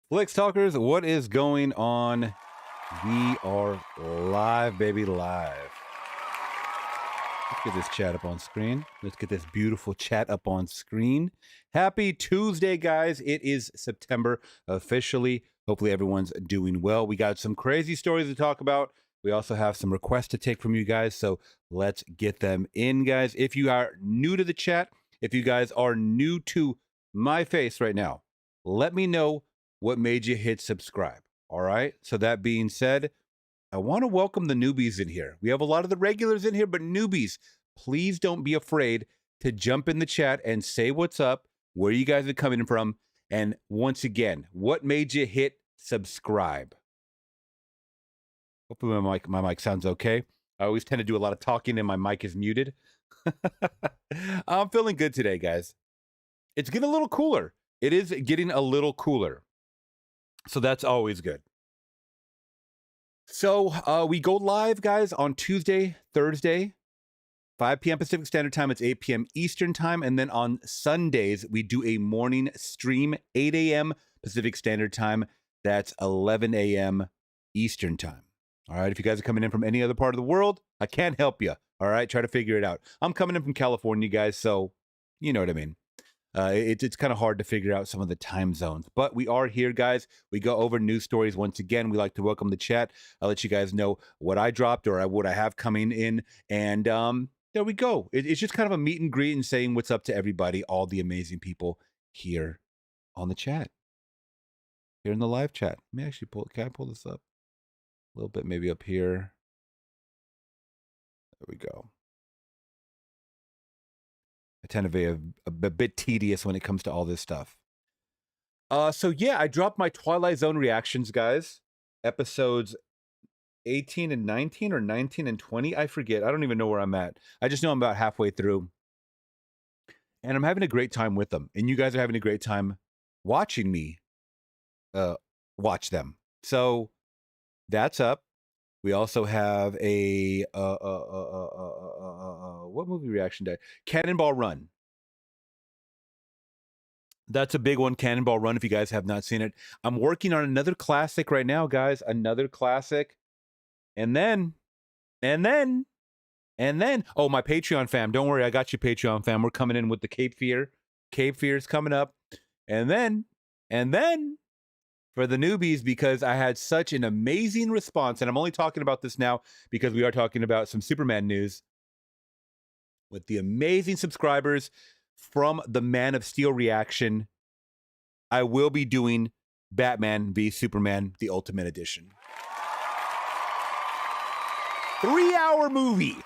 Flicks Talkers, what is going on? We are live, baby, live. Let's get this chat up on screen. Let's get this beautiful chat up on screen. Happy Tuesday, guys. It is September officially. Hopefully everyone's doing well. We got some crazy stories to talk about. We also have some requests to take from you guys, so let's get them in, guys. If you are new to the chat, if you guys are new to my face right now, let me know what made you hit subscribe. All right. So that being said, I want to welcome the newbies in here. We have a lot of the regulars in here, but newbies, please don't be afraid to jump in the chat and say what's up, where you guys are coming from. And once again, what made you hit subscribe? Hopefully my mic sounds okay. I always tend to do a lot of talking and my mic is muted. I'm feeling good today, guys. It's getting a little cooler. It is getting a little cooler. So that's always good. So we go live, guys, on Tuesday, Thursday, 5 p.m. Pacific Standard Time. It's 8 p.m. Eastern Time. And then on Sundays, we do a morning stream, 8 a.m. Pacific Standard Time. That's 11 a.m. Eastern Time. All right. If you guys are coming in from any other part of the world, I can't help you. All right. Try to figure it out. I'm coming in from California, guys. So you know what I mean. It's kind of hard to figure out some of the time zones, but we are here, guys. We go over news stories once again. We like to welcome the chat. I'll let you guys know what I dropped or what I have coming in, and there we go. It's just kind of a meet and greet and saying what's up to everybody, all the amazing people here on the chat, here in the live chat. Let me actually can I pull this up a little bit, maybe up here? There we go. I tend to be a bit tedious when it comes to all this stuff. So yeah, I dropped my Twilight Zone reactions, guys. Episodes 18 and 19 or 19 and 20. I forget. I don't even know where I'm at. I just know I'm about halfway through. And I'm having a great time with them. And you guys are having a great time watching me watch them. So that's up. We also have a what movie reaction day? Cannonball Run. That's a big one, Cannonball Run, if you guys have not seen it. I'm working on another classic right now, guys. Another classic. And then, oh, my Patreon fam. Don't worry, I got you, Patreon fam. We're coming in with the Cape Fear. Cape Fear is coming up. And then, for the newbies, because I had such an amazing response, and I'm only talking about this now because we are talking about some Superman news with the amazing subscribers from the Man of Steel reaction. I will be doing Batman v Superman, the Ultimate Edition. 3-hour movie.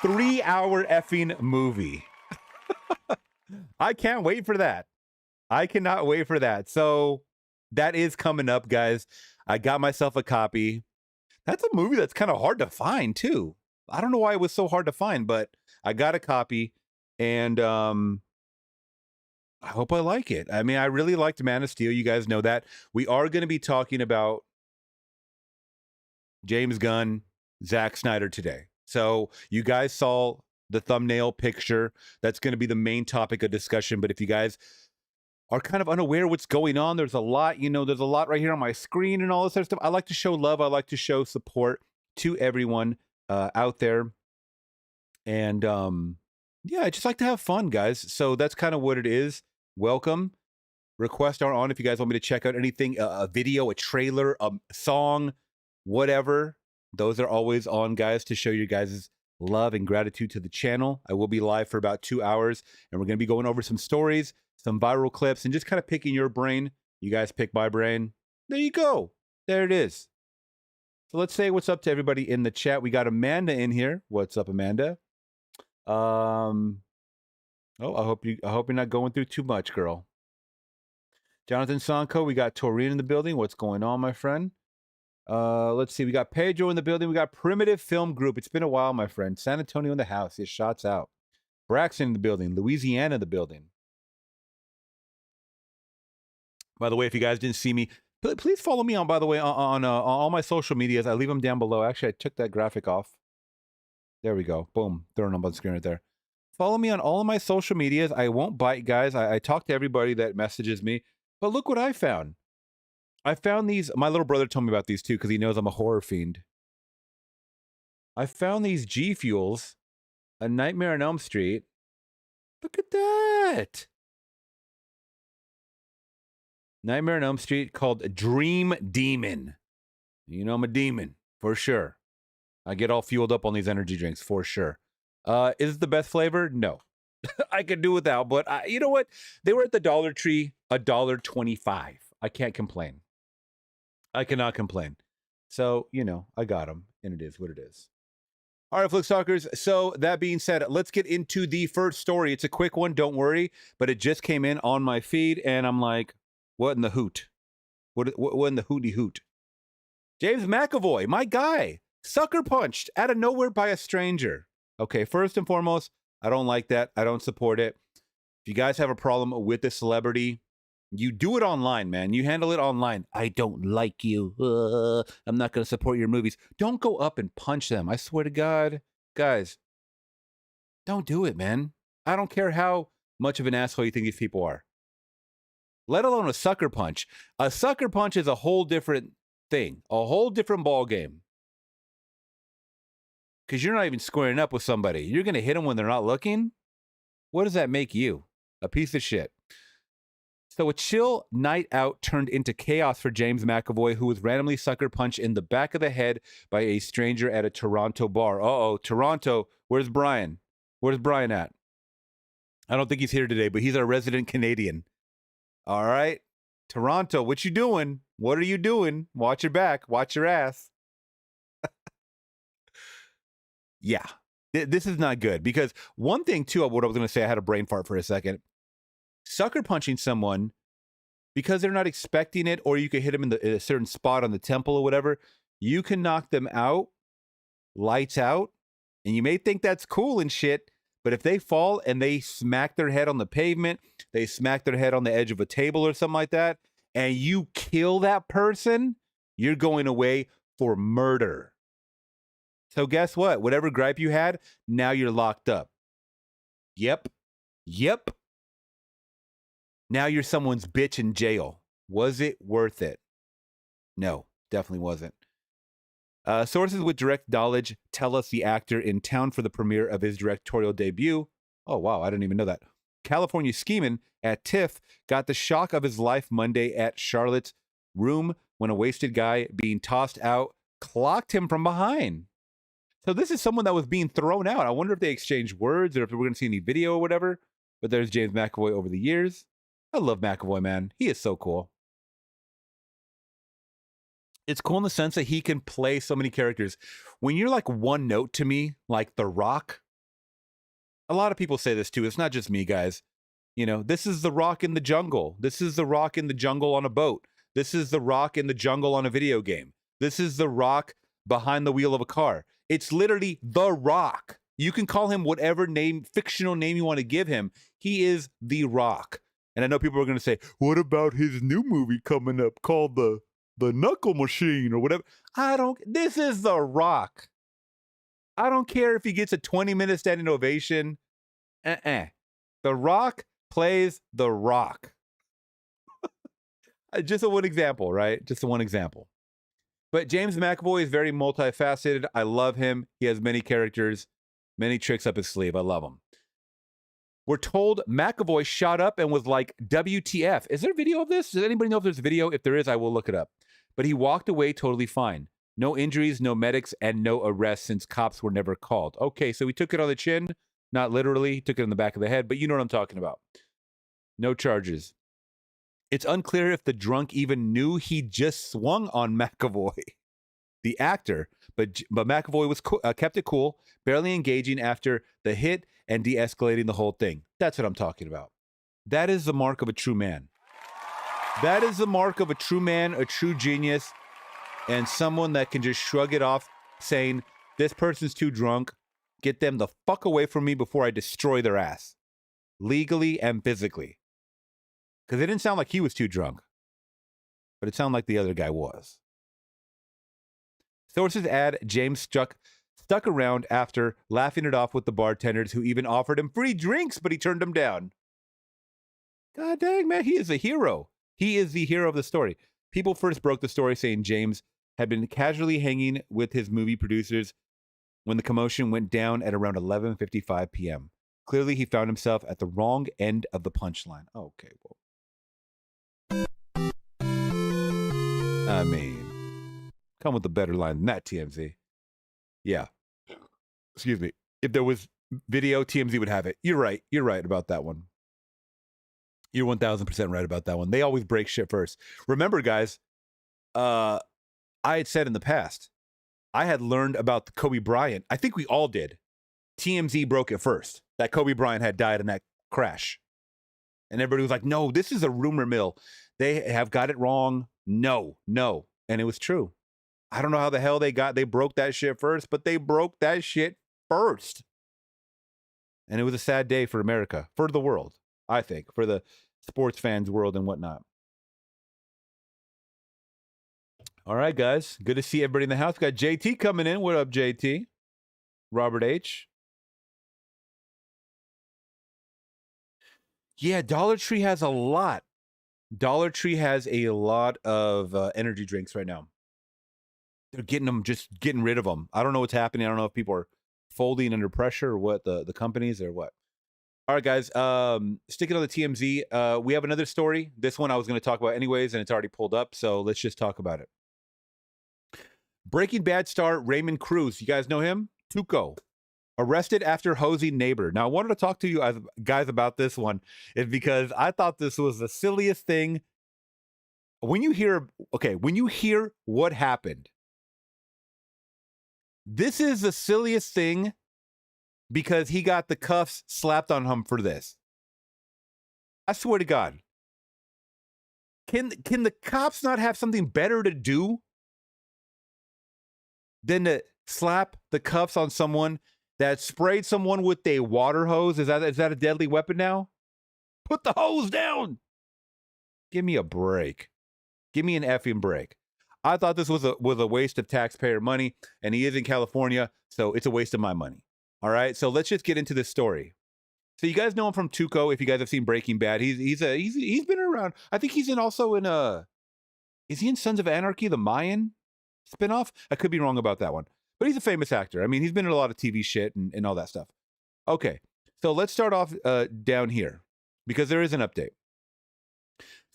3-hour effing movie. I can't wait for that. I cannot wait for that. So that is coming up, guys. I got myself a copy. That's a movie that's kind of hard to find, too. I don't know why it was so hard to find, but I got a copy, and I hope I like it. I mean, I really liked Man of Steel. You guys know that. We are going to be talking about James Gunn, Zack Snyder today. So you guys saw the thumbnail picture. That's going to be the main topic of discussion. But if you guys are kind of unaware what's going on, there's a lot, there's a lot right here on my screen and all this other stuff. I like to show love. I like to show support to everyone out there. And yeah, I just like to have fun, guys. So that's kind of what it is. Welcome. Requests are on if you guys want me to check out anything, a video, a trailer, a song, whatever. Those are always on, guys, to show you guys' love and gratitude to the channel. I will be live for about 2 hours, and we're going to be going over some stories, some viral clips, and just kind of picking your brain. You guys pick my brain. There you go. There it is. So let's say what's up to everybody in the chat. We got Amanda in here. What's up, Amanda? Oh, I hope you're not going through too much, girl. Jonathan Sanko, we got Taurine in the building. What's going on, my friend? Let's see. We got Pedro in the building. We got Primitive Film Group. It's been a while, my friend. San Antonio in the house. His shots out. Braxton in the building. Louisiana in the building. By the way, if you guys didn't see me, please follow me on, by the way, on all my social medias. I leave them down below. Actually, I took that graphic off. There we go. Boom. Throwing them on the screen right there. Follow me on all of my social medias. I won't bite, guys. I talk to everybody that messages me. But look what I found. I found these. My little brother told me about these too because he knows I'm a horror fiend. I found these G Fuels, A Nightmare on Elm Street. Look at that. Nightmare on Elm Street called Dream Demon. You know I'm a demon, for sure. I get all fueled up on these energy drinks, for sure. Is it the best flavor? No. I could do without, but you know what? They were at the Dollar Tree, $1.25. I can't complain. I cannot complain. So, you know, I got them, and it is what it is. All right, Flick Talkers. So that being said, let's get into the first story. It's a quick one, don't worry, but it just came in on my feed, and I'm like, what in the hoot? What in the hooty hoot? James McAvoy, my guy, sucker punched out of nowhere by a stranger. Okay, first and foremost, I don't like that. I don't support it. If you guys have a problem with a celebrity, you do it online, man. You handle it online. I don't like you. I'm not going to support your movies. Don't go up and punch them. I swear to God. Guys, don't do it, man. I don't care how much of an asshole you think these people are. Let alone a sucker punch. A sucker punch is a whole different thing. A whole different ball game. Because you're not even squaring up with somebody. You're going to hit them when they're not looking? What does that make you? A piece of shit. So a chill night out turned into chaos for James McAvoy, who was randomly sucker punched in the back of the head by a stranger at a Toronto bar. Uh-oh, Toronto. Where's Brian? Where's Brian at? I don't think he's here today, but he's our resident Canadian. All right. Toronto, what you doing? What are you doing? Watch your back. Watch your ass. Yeah. This is not good because one thing, too, what I was going to say, I had a brain fart for a second. Sucker punching someone because they're not expecting it, or you could hit them in a certain spot on the temple or whatever, you can knock them out, lights out, and you may think that's cool and shit, but if they fall and they smack their head on the pavement, they smack their head on the edge of a table or something like that, and you kill that person, you're going away for murder. So guess what? Whatever gripe you had, now you're locked up. Yep. Now you're someone's bitch in jail. Was it worth it? No, definitely wasn't. Sources with direct knowledge tell us the actor in town for the premiere of his directorial debut. Oh, wow, I didn't even know that. California Schemin' at TIFF got the shock of his life Monday at Charlotte's room when a wasted guy being tossed out clocked him from behind. So this is someone that was being thrown out. I wonder if they exchanged words or if we're going to see any video or whatever. But there's James McAvoy over the years. I love McAvoy, man. He is so cool. It's cool in the sense that he can play so many characters. When you're like one note to me, like The Rock, a lot of people say this too. It's not just me, guys. You know, this is The Rock in the jungle. This is The Rock in the jungle on a boat. This is The Rock in the jungle on a video game. This is The Rock behind the wheel of a car. It's literally The Rock. You can call him whatever name, fictional name you want to give him. He is The Rock. And I know people are going to say, what about his new movie coming up called The Knuckle Machine or whatever? This is The Rock. I don't care if he gets a 20-minute standing ovation. The Rock plays The Rock. Just a one example, right? Just a one example. But James McAvoy is very multifaceted. I love him. He has many characters, many tricks up his sleeve. I love him. We're told McAvoy shot up and was like, WTF. Is there video of this? Does anybody know if there's video? If there is, I will look it up. But he walked away totally fine. No injuries, no medics, and no arrests since cops were never called. Okay, so he took it on the chin. Not literally. He took it in the back of the head, but you know what I'm talking about. No charges. It's unclear if the drunk even knew he just swung on McAvoy, the actor, but McAvoy was kept it cool, barely engaging after the hit and de-escalating the whole thing. That's what I'm talking about. That is the mark of a true man. That is the mark of a true man, a true genius, and someone that can just shrug it off saying, this person's too drunk. Get them the fuck away from me before I destroy their ass. Legally and physically. Because it didn't sound like he was too drunk. But it sounded like the other guy was. Sources add James stuck around after laughing it off with the bartenders who even offered him free drinks, but he turned them down. God dang, man, he is a hero. He is the hero of the story. People first broke the story saying James had been casually hanging with his movie producers when the commotion went down at around 11:55 p.m. Clearly, he found himself at the wrong end of the punchline. Okay, well, I mean, come with a better line than that, TMZ. Yeah. Excuse me. If there was video, TMZ would have it. You're right. You're right about that one. You're 1,000% right about that one. They always break shit first. Remember, guys, I had said in the past, I had learned about the Kobe Bryant. I think we all did. TMZ broke it first, that Kobe Bryant had died in that crash. And everybody was like, no, this is a rumor mill. They have got it wrong. No. And it was true. I don't know how the hell they broke that shit first, but they broke that shit first. And it was a sad day for America, for the world, I think, for the sports fans world and whatnot. All right, guys. Good to see everybody in the house. We got JT coming in. What up, JT? Robert H. Yeah, Dollar Tree has a lot. Dollar Tree has a lot of energy drinks right now. They're just getting rid of them. I don't know what's happening. I don't know if people are folding under pressure or what, the companies or what. All right, guys. Sticking on the TMZ, we have another story. This one I was going to talk about anyways, and it's already pulled up, so let's just talk about it. Breaking Bad star Raymond Cruz, you guys know him? Tuco, arrested after hosing neighbor. Now, I wanted to talk to you guys about this one is because I thought this was the silliest thing. When you hear what happened, this is the silliest thing because he got the cuffs slapped on him for this. I swear to God. Can the cops not have something better to do than to slap the cuffs on someone that sprayed someone with a water hose? Is that a deadly weapon now? Put the hose down. Give me a break. Give me an effing break. I thought this was a waste of taxpayer money, and he is in California, so it's a waste of my money. All right, so let's just get into this story. So you guys know him from Tuco. If you guys have seen Breaking Bad, he's been around. I think he's also in is he in Sons of Anarchy, the Mayan spinoff? I could be wrong about that one, but he's a famous actor. I mean, he's been in a lot of TV shit and all that stuff. Okay, so let's start off down here because there is an update.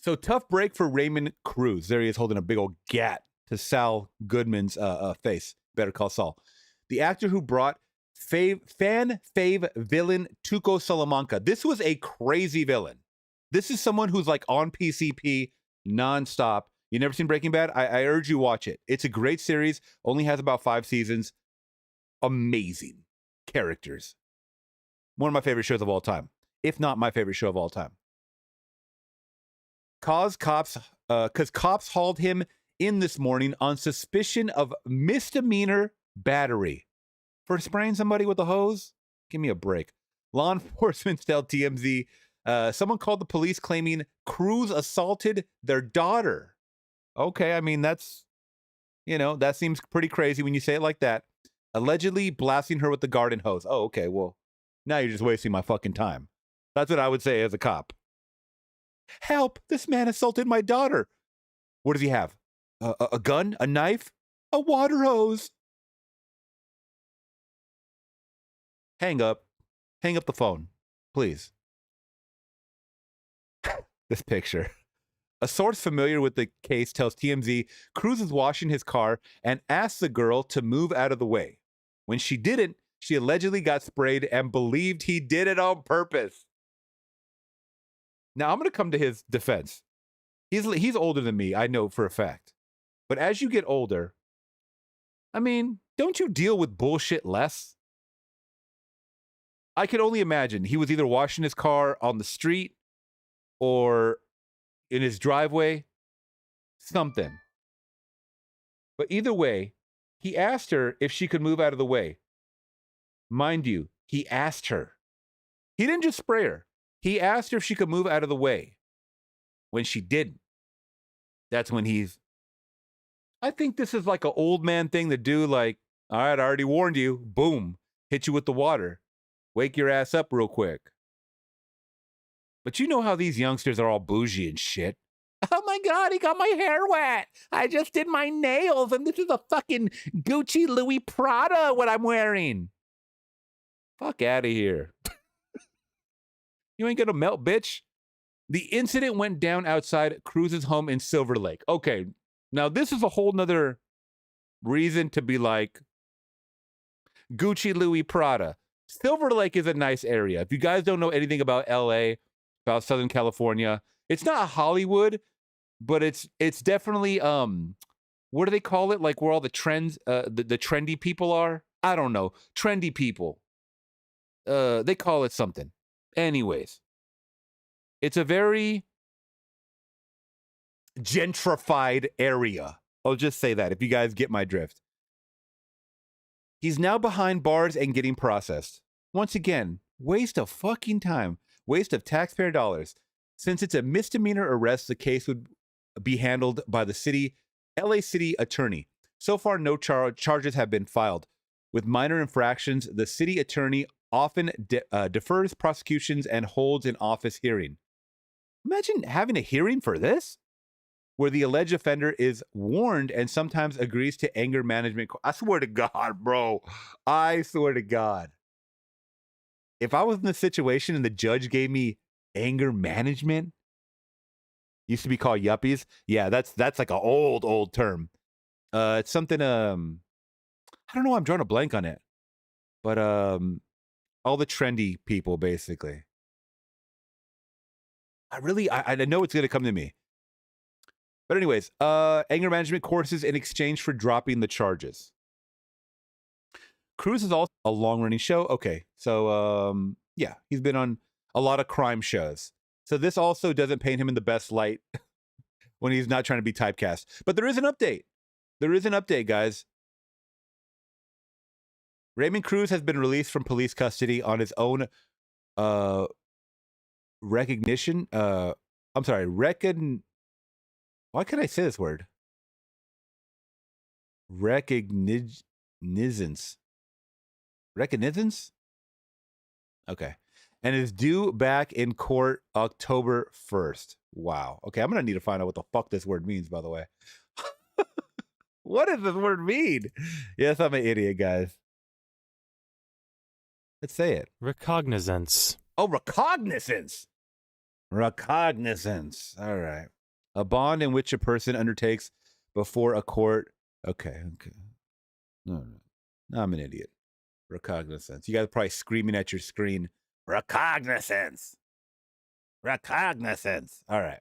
So tough break for Raymond Cruz. There he is holding a big old gat to Saul Goodman's face. Better Call Saul. The actor who brought fan fave villain Tuco Salamanca. This was a crazy villain. This is someone who's like on PCP nonstop. You never seen Breaking Bad? I urge you watch it. It's a great series. Only has about 5 seasons. Amazing characters. One of my favorite shows of all time, if not my favorite show of all time. Because cops hauled him in this morning on suspicion of misdemeanor battery for spraying somebody with a hose. Give me a break. Law enforcement tell TMZ someone called the police claiming Cruz assaulted their daughter. Okay, I mean, that's, that seems pretty crazy when you say it like that. Allegedly blasting her with the garden hose. Oh, okay, well, now you're just wasting my fucking time. That's what I would say as a cop. Help, this man assaulted my daughter. What does he have? A gun? A knife? A water hose? Hang up. Hang up the phone, please. This picture. A source familiar with the case tells TMZ Cruz is washing his car and asks the girl to move out of the way. When she didn't, she allegedly got sprayed and believed he did it on purpose. Now, I'm going to come to his defense. He's older than me, I know for a fact. But as you get older, I mean, don't you deal with bullshit less? I could only imagine he was either washing his car on the street or in his driveway, something. But either way, he asked her if she could move out of the way. Mind you, he asked her. He didn't just spray her. He asked her if she could move out of the way. When she didn't, that's when I think this is like an old man thing to do, like, all right, I already warned you. Boom, hit you with the water. Wake your ass up real quick. But you know how these youngsters are all bougie and shit. Oh my God, he got my hair wet. I just did my nails, and this is a fucking Gucci Louis Prada what I'm wearing. Fuck out of here. You ain't gonna melt, bitch. The incident went down outside Cruz's home in Silver Lake. Okay, now this is a whole nother reason to be like, Gucci Louis Prada. Silver Lake is a nice area. If you guys don't know anything about LA, about Southern California, it's not Hollywood, but it's definitely what do they call it? Like where all the trends the trendy people are? I don't know. Trendy people. They call it something. Anyways, it's a very gentrified area. I'll just say that if you guys get my drift. He's now behind bars and getting processed. Once again, waste of fucking time. Waste of taxpayer dollars. Since it's a misdemeanor arrest, the case would be handled by the LA City attorney. So far, no charges have been filed. With minor infractions, the city attorney often defers prosecutions and holds an office hearing. Imagine having a hearing for this, where the alleged offender is warned and sometimes agrees to anger management. I swear to God, bro. I swear to God. If I was in this situation and the judge gave me anger management, used to be called yuppies. Yeah, that's like an old term. It's something, I don't know, I'm drawing a blank on it. But all the trendy people, basically. I know it's going to come to me. But anyways, anger management courses in exchange for dropping the charges. Cruz is also a long-running show. Okay, so yeah, he's been on a lot of crime shows. So this also doesn't paint him in the best light when he's not trying to be typecast. But there is an update. There is an update, guys. Raymond Cruz has been released from police custody on his own recognition. I'm sorry, why can't I say this word? Recognizance. Recognizance? Okay. And is due back in court October 1st. Wow. Okay, I'm going to need to find out what the fuck this word means, by the way. What does this word mean? Yes, I'm an idiot, guys. Let's say it. Recognizance. Oh, recognizance. Recognizance. All right. A bond in which a person undertakes before a court. Okay. No, I'm an idiot. Recognizance. You guys are probably screaming at your screen. Recognizance. Recognizance. All right.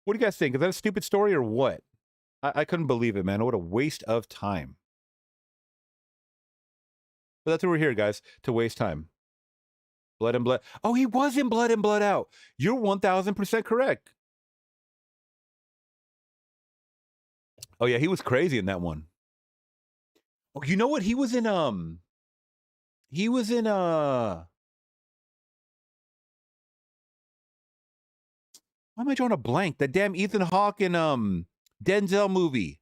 What do you guys think? Is that a stupid story or what? I couldn't believe it, man. What a waste of time. But that's why we're here, guys, to waste time. Blood and Blood. Oh, he was in Blood and Blood Out. You're 1,000% correct. Oh, yeah, he was crazy in that one. Oh, you know what? He was in, why am I drawing a blank? That damn Ethan Hawke and, Denzel movie.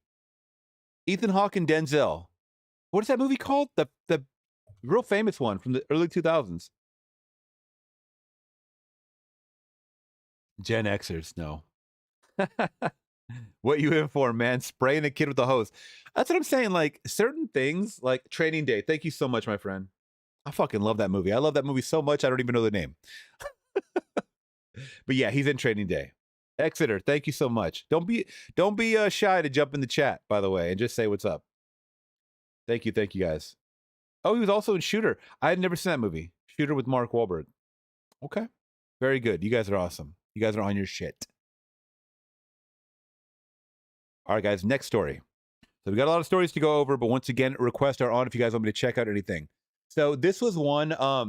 Ethan Hawke and Denzel. What is that movie called? The real famous one from the early 2000s. Gen Xers, no. What you in for, man? Spraying a kid with a hose. That's what I'm saying. Like, certain things, like Training Day. Thank you so much, my friend. I fucking love that movie. I love that movie so much, I don't even know the name. But yeah, he's in Training Day. Exeter, thank you so much. Don't be shy to jump in the chat, by the way, and just say what's up. Thank you, guys. Oh, he was also in Shooter. I had never seen that movie. Shooter with Mark Wahlberg. Okay. Very good. You guys are awesome. You guys are on your shit. All right, guys, next story. So we got a lot of stories to go over, but once again, requests are on if you guys want me to check out anything. So this was one, I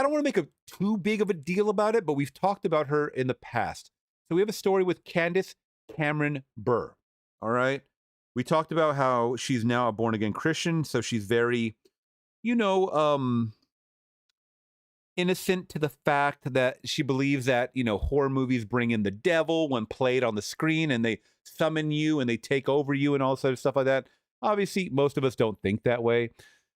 don't want to make too big of a deal about it, but we've talked about her in the past. So we have a story with Candace Cameron Burr. All right. We talked about how she's now a born-again Christian, so she's very, innocent to the fact that she believes that, horror movies bring in the devil when played on the screen and they summon you and they take over you and all sort of stuff like that. Obviously, most of us don't think that way.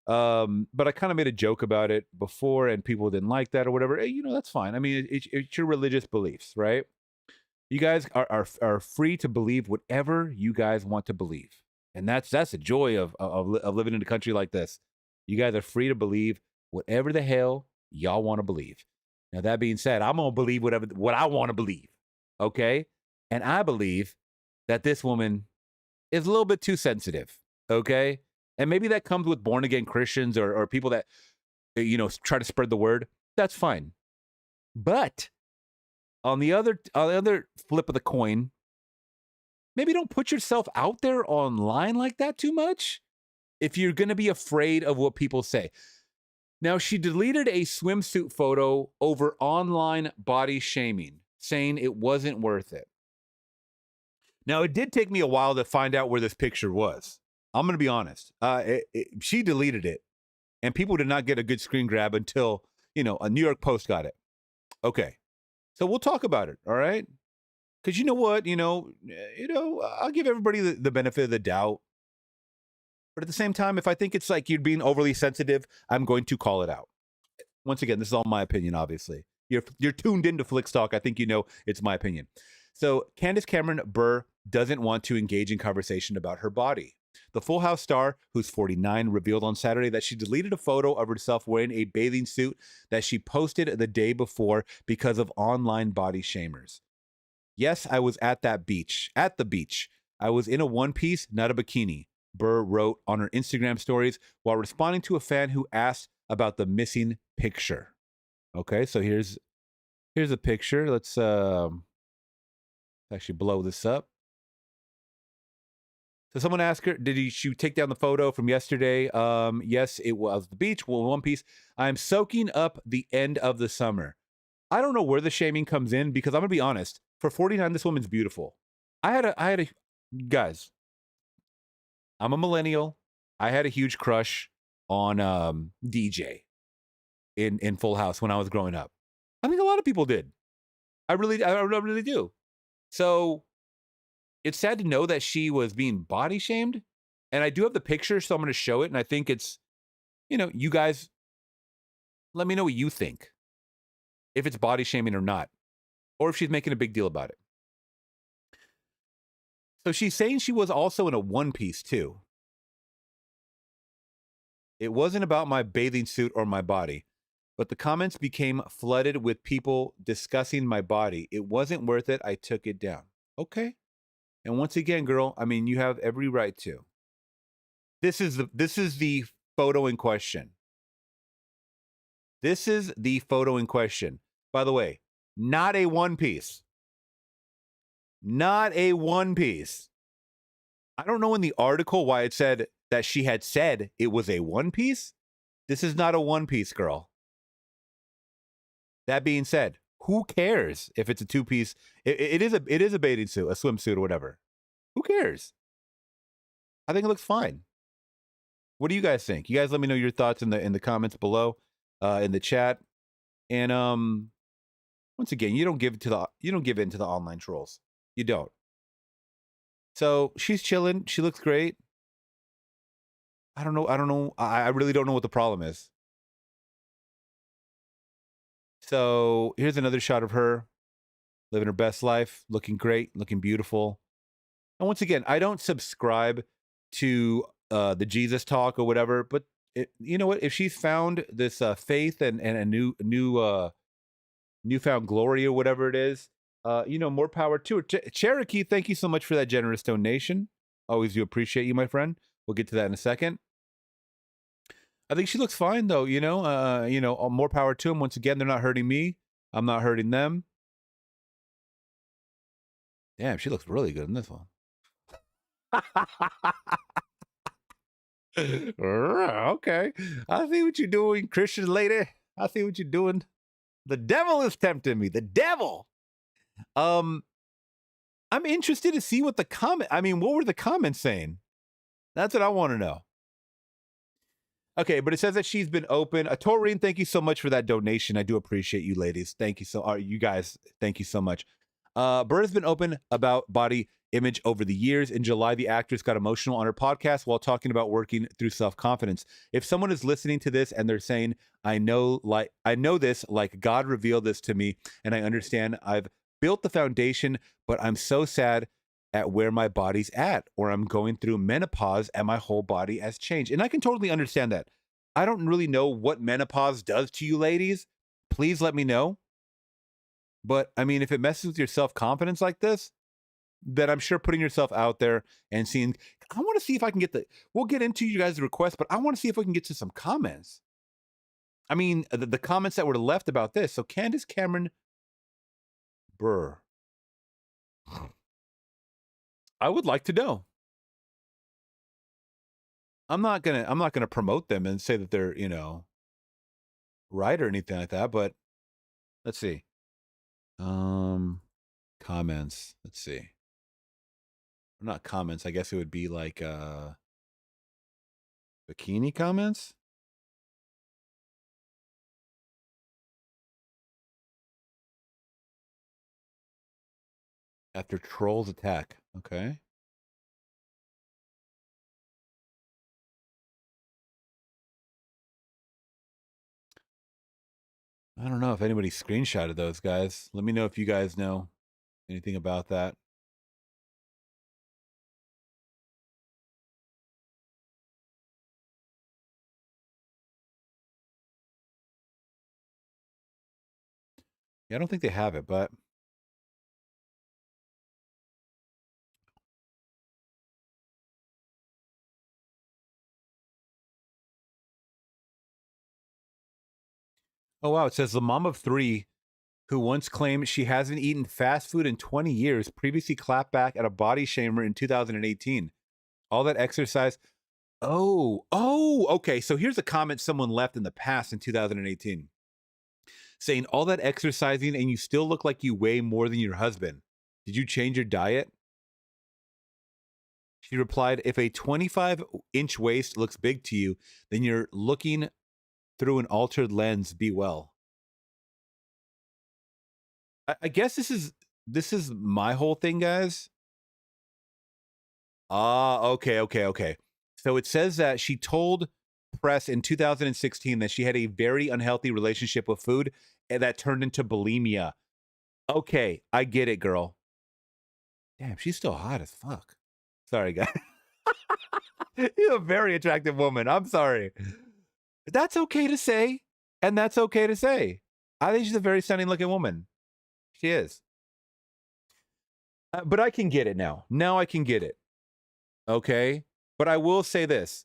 But I kind of made a joke about it before, and people didn't like that or whatever. Hey, that's fine. I mean, it's your religious beliefs, right? You guys are free to believe whatever you guys want to believe, and that's the joy of living in a country like this. You guys are free to believe whatever the hell y'all want to believe. Now that being said, I'm gonna believe what I want to believe, okay? And I believe that this woman is a little bit too sensitive, okay? And maybe that comes with born again Christians or people that try to spread the word. That's fine, but on the other flip of the coin, maybe don't put yourself out there online like that too much if you're going to be afraid of what people say. Now, she deleted a swimsuit photo over online body shaming, saying it wasn't worth it. Now, it did take me a while to find out where this picture was. I'm going to be honest. She deleted it, and people did not get a good screen grab until, a New York Post got it. Okay. So we'll talk about it, all right? Because you know what, I'll give everybody the benefit of the doubt. But at the same time, if I think it's like you're being overly sensitive, I'm going to call it out. Once again, this is all my opinion, obviously. You're tuned into Flicks Talk. I think it's my opinion. So Candace Cameron Bure doesn't want to engage in conversation about her body. The Full House star, who's 49, revealed on Saturday that she deleted a photo of herself wearing a bathing suit that she posted the day before because of online body shamers. Yes, I was at the beach. I was in a one piece, not a bikini, Bure wrote on her Instagram stories while responding to a fan who asked about the missing picture. Okay, so here's a picture. Let's actually blow this up. So someone asked her, did she take down the photo from yesterday? Yes, it was the beach, one piece. I'm soaking up the end of the summer. I don't know where the shaming comes in because I'm going to be honest. For 49, this woman's beautiful. Guys, I'm a millennial. I had a huge crush on DJ in Full House when I was growing up. I think a lot of people did. I really do. So it's sad to know that she was being body shamed. And I do have the picture, so I'm going to show it. And I think it's, you guys, let me know what you think. If it's body shaming or not. Or if she's making a big deal about it. So she's saying she was also in a one piece too. It wasn't about my bathing suit or my body. But the comments became flooded with people discussing my body. It wasn't worth it. I took it down. Okay. And once again, girl, I mean, you have every right to. This is the photo in question. This is the photo in question. By the way, not a one piece. Not a one piece. I don't know in the article why it said that she had said it was a one piece. This is not a one piece, girl. That being said, who cares if it's a two piece? It is a bathing suit, a swimsuit or whatever. Who cares? I think it looks fine. What do you guys think? You guys let me know your thoughts in the comments below, in the chat. And once again, you don't give in to the online trolls. You don't. So she's chilling. She looks great. I don't know. I really don't know what the problem is. So here's another shot of her living her best life, looking great, looking beautiful. And once again, I don't subscribe to the Jesus talk or whatever, but you know what? If she's found this faith and a newfound glory or whatever it is, more power to her. Cherokee, thank you so much for that generous donation. Always do appreciate you, my friend. We'll get to that in a second. I think she looks fine, though. More power to them. Once again, they're not hurting me. I'm not hurting them. Damn, she looks really good in this one. Okay. I see what you're doing, Christian lady. I see what you're doing. The devil is tempting me. The devil. I'm interested to see what what were the comments saying? That's what I want to know. Okay, but it says that she's been open. Taurine, thank you so much for that donation. I do appreciate you ladies. Thank you you guys. Thank you so much. Bure has been open about body image over the years. In July, the actress got emotional on her podcast while talking about working through self-confidence. If someone is listening to this and they're saying, I know this, like God revealed this to me, and I understand I've built the foundation, but I'm so sad at where my body's at, or I'm going through menopause and my whole body has changed. And I can totally understand that. I don't really know what menopause does to you ladies. Please let me know. But I mean, if it messes with your self-confidence like this, then I'm sure putting yourself out there and seeing, I want to see if I can get we'll get into you guys' requests, but I want to see if we can get to some comments. I mean, the comments that were left about this. So Candace Cameron Burr. I would like to know. I'm not gonna promote them and say that they're, right or anything like that, but let's see. Comments. Let's see. Not comments. I guess it would be like Bikini comments. After trolls attack. Okay. I don't know if anybody screenshotted those, guys. Let me know if you guys know anything about that. Yeah, I don't think they have it, but oh wow, it says the mom of 3 who once claimed she hasn't eaten fast food in 20 years previously clapped back at a body shamer in 2018. All that exercise. Oh, okay. So here's a comment someone left in the past in 2018 saying, all that exercising and you still look like you weigh more than your husband. Did you change your diet? She replied, if a 25-inch waist looks big to you, then you're looking through an altered lens. Be well. I guess this is my whole thing, guys. Okay. So it says that she told press in 2016 that she had a very unhealthy relationship with food and that turned into bulimia. Okay, I get it, girl. Damn, she's still hot as fuck. Sorry, guys. You're a very attractive woman. I'm sorry. That's okay to say, and that's okay to say. I think she's a very stunning looking woman. She is. But I can get it now. Now I can get it. Okay. But I will say this.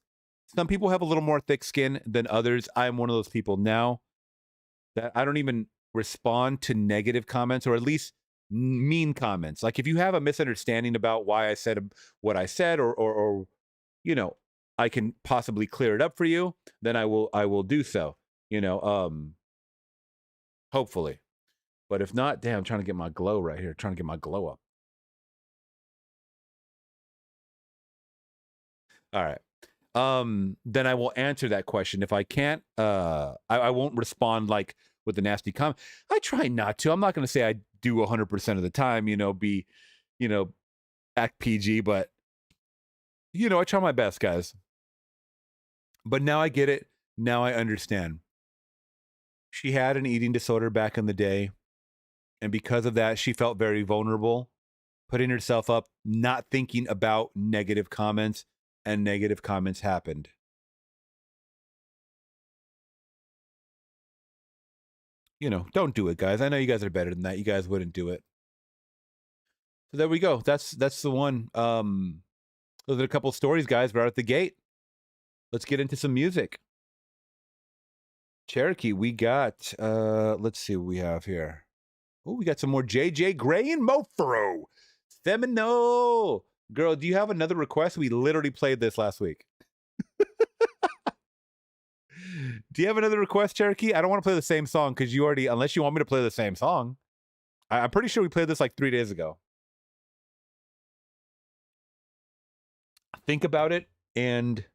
Some people have a little more thick skin than others. I'm one of those people now that I don't even respond to negative comments, or at least mean comments. Like if you have a misunderstanding about why I said what I said, or I can possibly clear it up for you, then I will do so. Hopefully. But if not, damn, I'm trying to get my glow right here. Trying to get my glow up. All right. Then I will answer that question. If I can't, I won't respond like with a nasty comment. I try not to. I'm not going to say I do 100% of the time, be, act PG, but I try my best, guys. But now I get it. Now I understand. She had an eating disorder back in the day. And because of that, she felt very vulnerable, putting herself up, not thinking about negative comments, and negative comments happened. Don't do it, guys. I know you guys are better than that. You guys wouldn't do it. So there we go. That's the one. Those are a couple stories, guys, right at the gate. Let's get into some music. Cherokee, we got, let's see what we have here. Oh, we got some more JJ Gray and Mofro. Seminole. Girl, do you have another request? We literally played this last week. Do you have another request, Cherokee? I don't want to play the same song because you already, unless you want me to play the same song. I'm pretty sure we played this like 3 days ago. Think about it and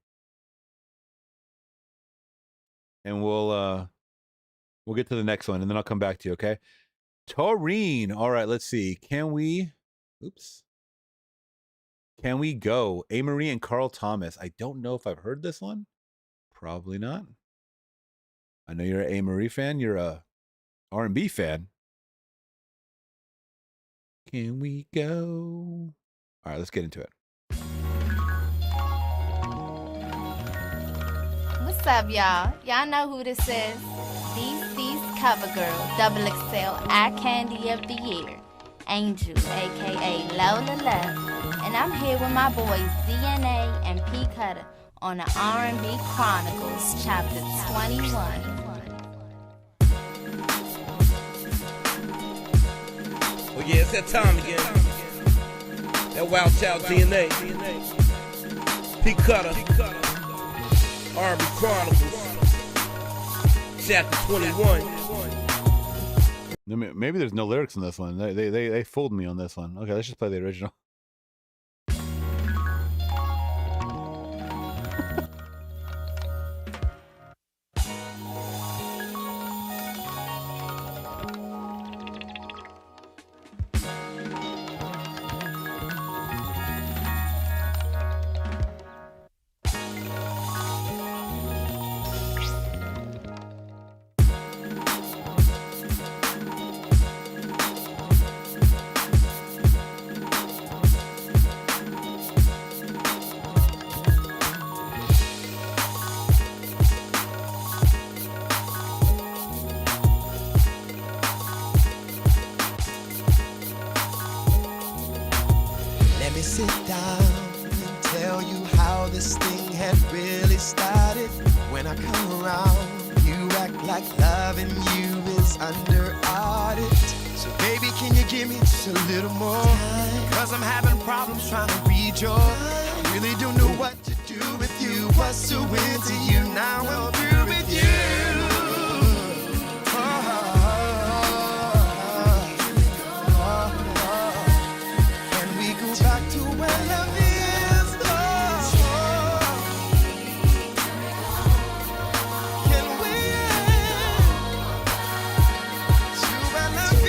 we'll get to the next one and then I'll come back to you, okay? Taurine. All right, let's see. Can we? Oops. Can We Go? Amory and Carl Thomas. I don't know if I've heard this one. Probably not. I know you're an Amory fan. You're a R&B fan. Can we go? All right, let's get into it. What's up, y'all? Y'all know who this is. DC's cover girl, Double XL Eye Candy of the Year, Angel, aka Lola Love, and I'm here with my boys DNA and P Cutter on the R&B Chronicles, Chapter 21. Oh yeah, it's that time again. That Wild Child DNA. P Cutter. R&B Chronicles. Chapter 21. Maybe there's no lyrics in this one. They fooled me on this one. Okay, let's just play the original. Sit down and tell you how this thing had really started. When I come around, you act like loving you is under audit. So baby, can you give me just a little more time? Cause I'm having problems trying to read your mind. I really don't know what to do with you. What's so into you? Now I'm through with you. Can we go back to where love is? Can we to where love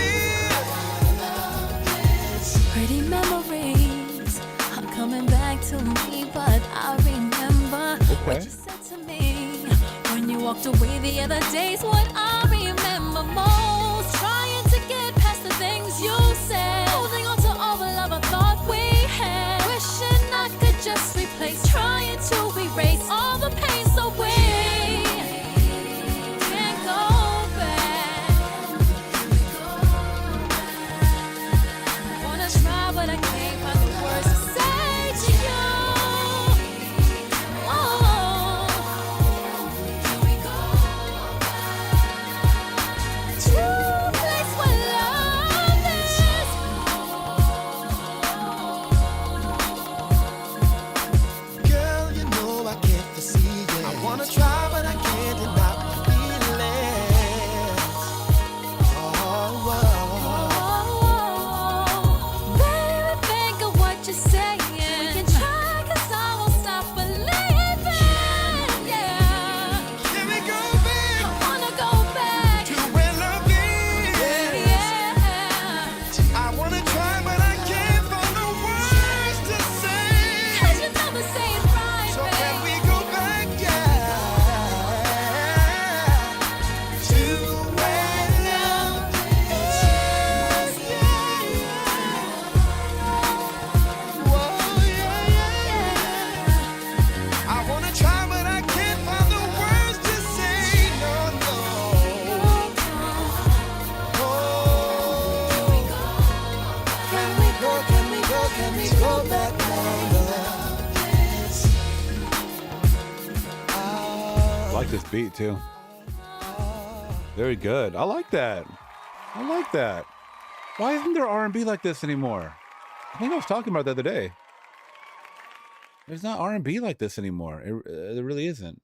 is? Pretty memories are coming back to me, but I remember what you said to me when you walked away the other days. What I remember most, trying to get past the things you said, holding on to all the love I thought we had, wishing I could just replace, trying to erase all the pains away. Can't go back. Wanna try, but I can't find the words to say to you. Oh, can we go back to a place where love is? Girl, you know I can't foresee it. I wanna try, but I can't deny my feelings. Oh, baby, think of what you're saying. We can try, 'cause I won't stop believing. Yeah, Can we go I back wanna go back. to where love is? Yeah, I wanna try, but I can't find the words to say. 'cause you never say it right, So can babe. we go back, yeah, to where love is? Yeah. Whoa, yeah, yeah. I wanna try, but I can't find the words to say. No, no. Oh. Can we go back now? I like this beat too. Very good. I like that. I like that. Why isn't there R&B like this anymore? I think I was talking about that the other day. There's not R&B like this anymore. There really isn't.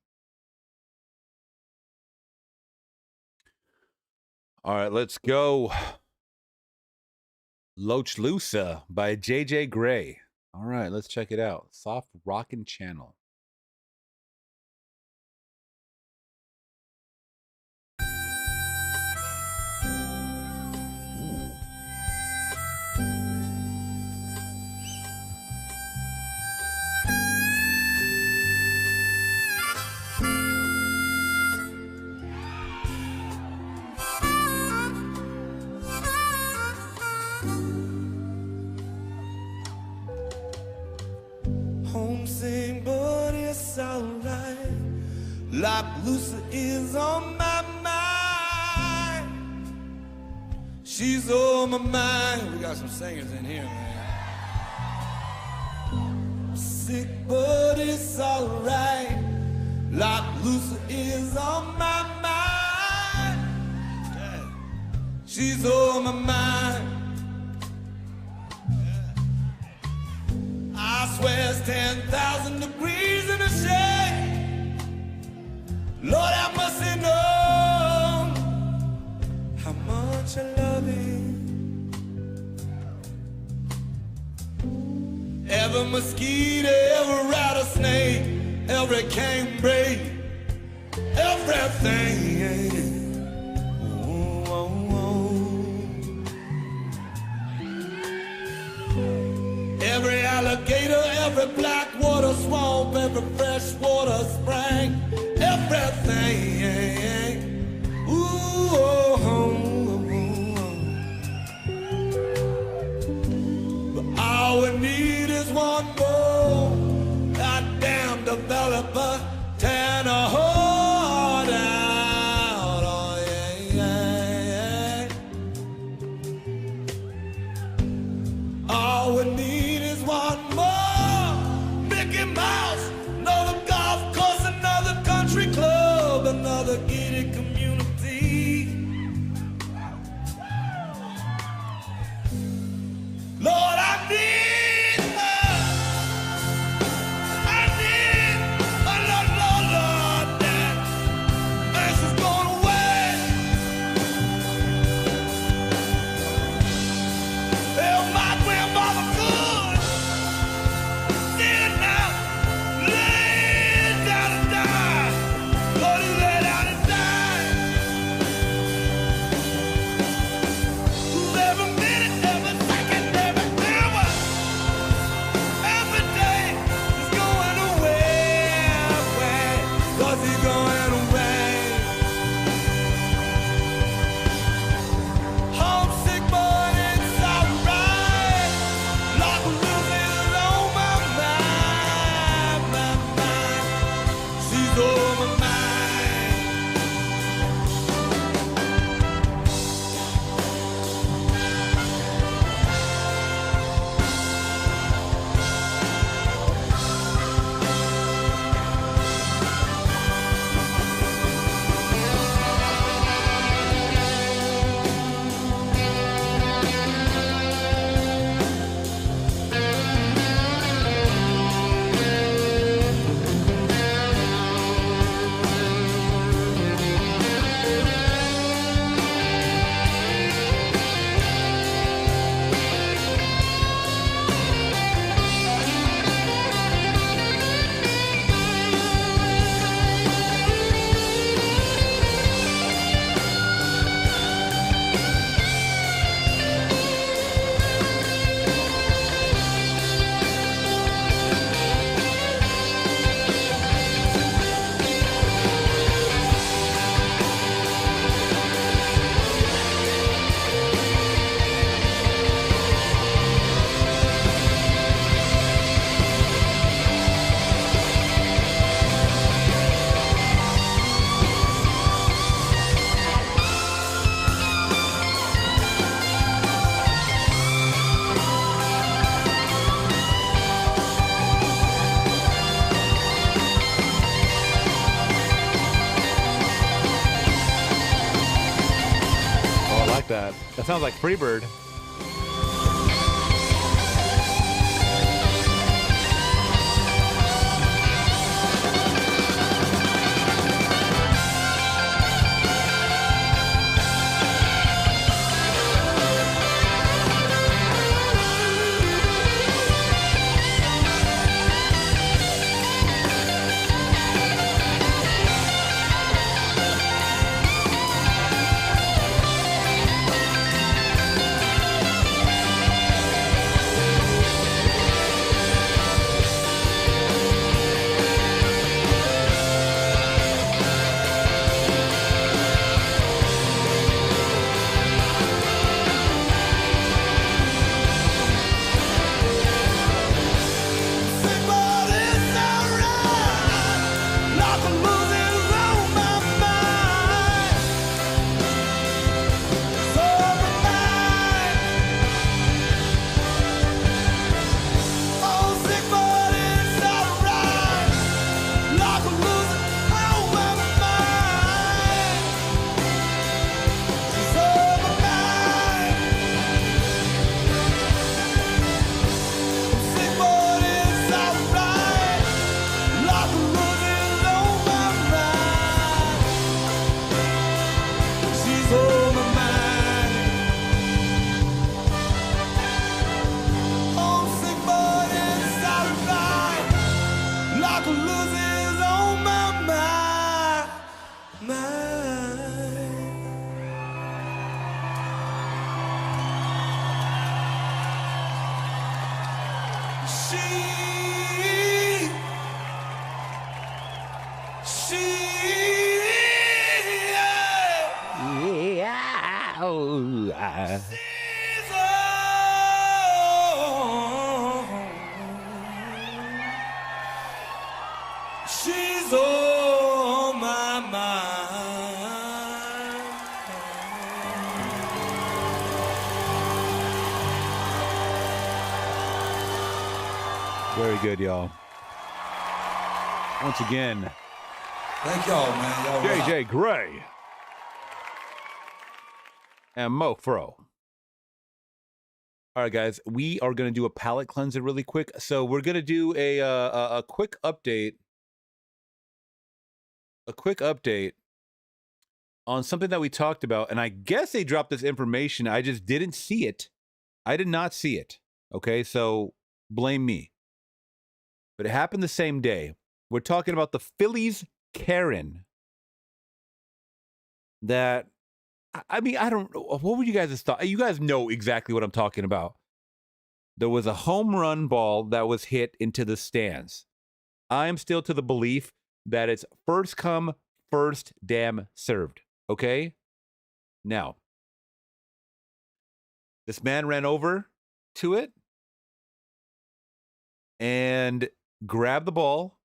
All right, let's go. Loch Lusa by JJ Gray. All right, let's check it out. Soft Rockin' Channel. sing, but it's alright. Like Lucy is on my mind. She's on my mind. We got some singers in here, man. Sick, but it's alright. Like Lucy is on my mind. Yeah. She's on my mind. I swear it's 10,000 degrees in the shade. Lord, I must have known how much I love it. Every mosquito, every rattlesnake, every canebrake, everything. Every alligator, every black water swamp, every freshwater spring, everything. Ooh, oh, oh, oh. But all we need is one more goddamn developer tearing a heart out. Oh, yeah, yeah. All we need is one more Mickey Mouse, another golf course, another country club, another gated community. Lord, I need her. I need a Lord, that man, she's going away. Well, my grandmother could sit down, lay down and die. Lord, he lay down and died. Every minute, every second, every hour, every day, he's going away. 'Cause he's going away. Homesick, but it's alright. Like a little on my mind, my mind. She's on my mind. Oh, I like that. That sounds like Freebird. Yeah. She's on my mind. Very good, y'all. Once again, Thank y'all, man. Y'all rock. JJ Gray and Mo Fro. All right, guys, we are going to do a palate cleanser really quick. So we're going to do a quick update. A quick update on something that we talked about. And I guess they dropped this information. I just didn't see it. I did not see it. Okay, so blame me. But it happened the same day. We're talking about the Phillies Karen. That, I mean, I don't know. What would you guys' thought? You guys know exactly what I'm talking about. There was a home run ball that was hit into the stands. I am still to the belief that it's first come, first damn served. Okay? Now, this man ran over to it and grabbed the ball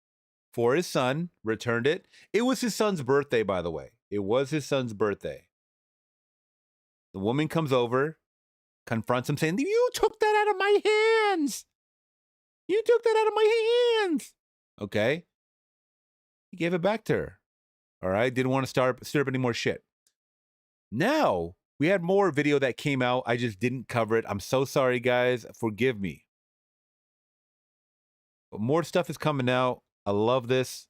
for his son, returned it. It was his son's birthday, by the way. It was his son's birthday. The woman comes over, confronts him, saying, "You took that out of my hands. You took that out of my hands." Okay? He gave it back to her. All right? Didn't want to stir up any more shit. Now, we had more video that came out. I just didn't cover it. I'm so sorry, guys. Forgive me. But more stuff is coming out. I love this.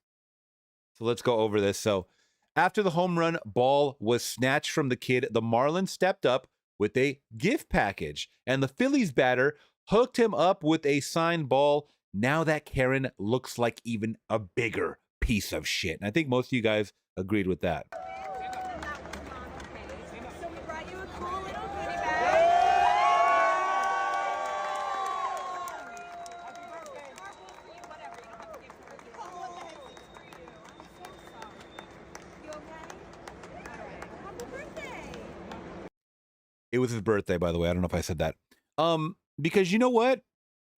So let's go over this. So after the home run ball was snatched from the kid, the Marlins stepped up with a gift package. And the Phillies batter hooked him up with a signed ball. Now that Karen looks like even a bigger piece of shit. And I think most of you guys agreed with that. It was his birthday, by the way. I don't know if I said that. Because you know what?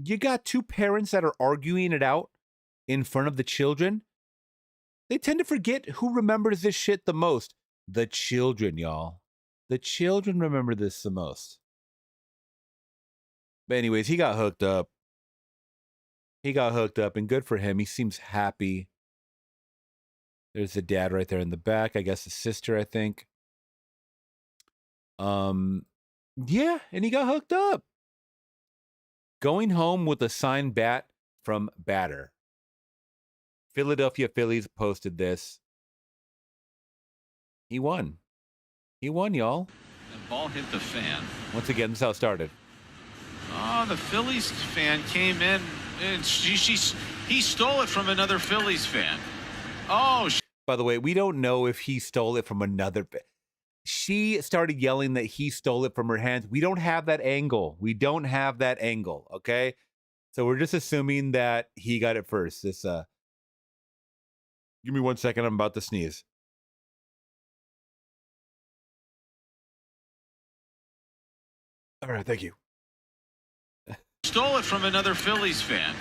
You got two parents that are arguing it out in front of the children. They tend to forget who remembers this shit the most. The children, y'all. The children remember this the most. But anyways, he got hooked up. He got hooked up, and good for him. He seems happy. There's the dad right there in the back. I guess the sister, I think. Yeah, and he got hooked up. Going home with a signed bat from batter. Philadelphia Phillies posted this. He won. He won, y'all. The ball hit the fan. Once again, this is how it started. Oh, the Phillies fan came in and he stole it from another Phillies fan. Oh, by the way, we don't know if he stole it from another. She started yelling that he stole it from her hands. We don't have that angle. We don't have that angle, okay? So we're just assuming that he got it first. This, give me 1 second. I'm about to sneeze. All right, thank you. stole it from another Phillies fan.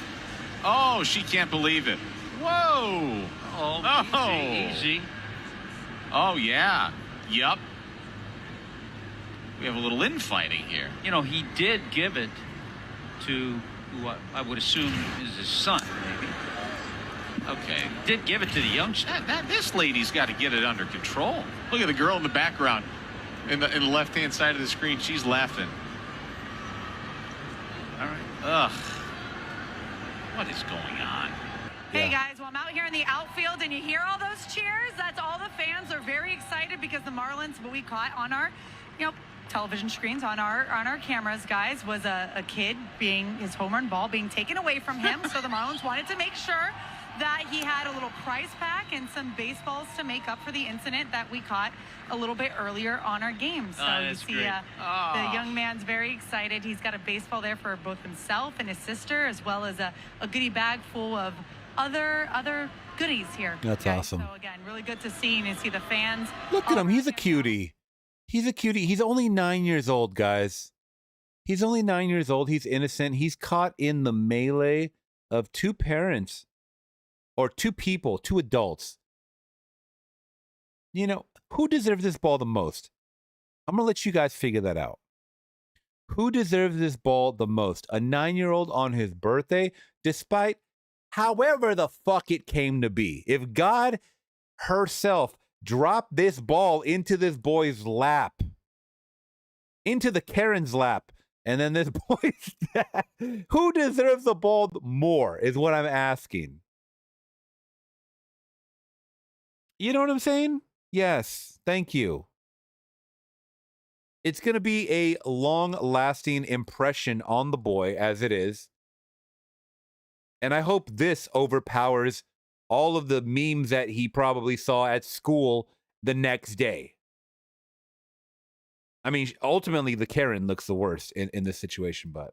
Oh, she can't believe it. Whoa. Oh, easy. Oh, yeah. Yup. We have a little infighting here. You know, he did give it to who I would assume is his son, maybe. Okay. Did give it to the youngster. This lady's got to get it under control. Look at the girl in the background, in the left-hand side of the screen. She's laughing. All right. Ugh. What is going on? Hey guys, well, I'm out here in the outfield and you hear all those cheers. That's all the fans are very excited because the Marlins, what we caught on our, television screens, on our cameras, guys, was a kid being, his home run ball being taken away from him. So the Marlins wanted to make sure that he had a little prize pack and some baseballs to make up for the incident that we caught a little bit earlier on our game. So you see the young man's very excited. He's got a baseball there for both himself and his sister, as well as a goodie bag full of other goodies here. That's awesome. So again, really good to see and see the fans. Look at him. He's a cutie. He's a cutie. He's only 9 years old, guys. He's only 9 years old. He's innocent. He's caught in the melee of two parents or two people, two adults. You know, who deserves this ball the most? I'm going to let you guys figure that out. Who deserves this ball the most? A 9-year-old on his birthday, despite however the fuck it came to be. If God herself dropped this ball into this boy's lap, into the Karen's lap, and then this boy's dad, who deserves the ball more is what I'm asking. You know what I'm saying? Yes. Thank you. It's going to be a long-lasting impression on the boy, as it is. And I hope this overpowers all of the memes that he probably saw at school the next day. I mean, ultimately, the Karen looks the worst in this situation, but...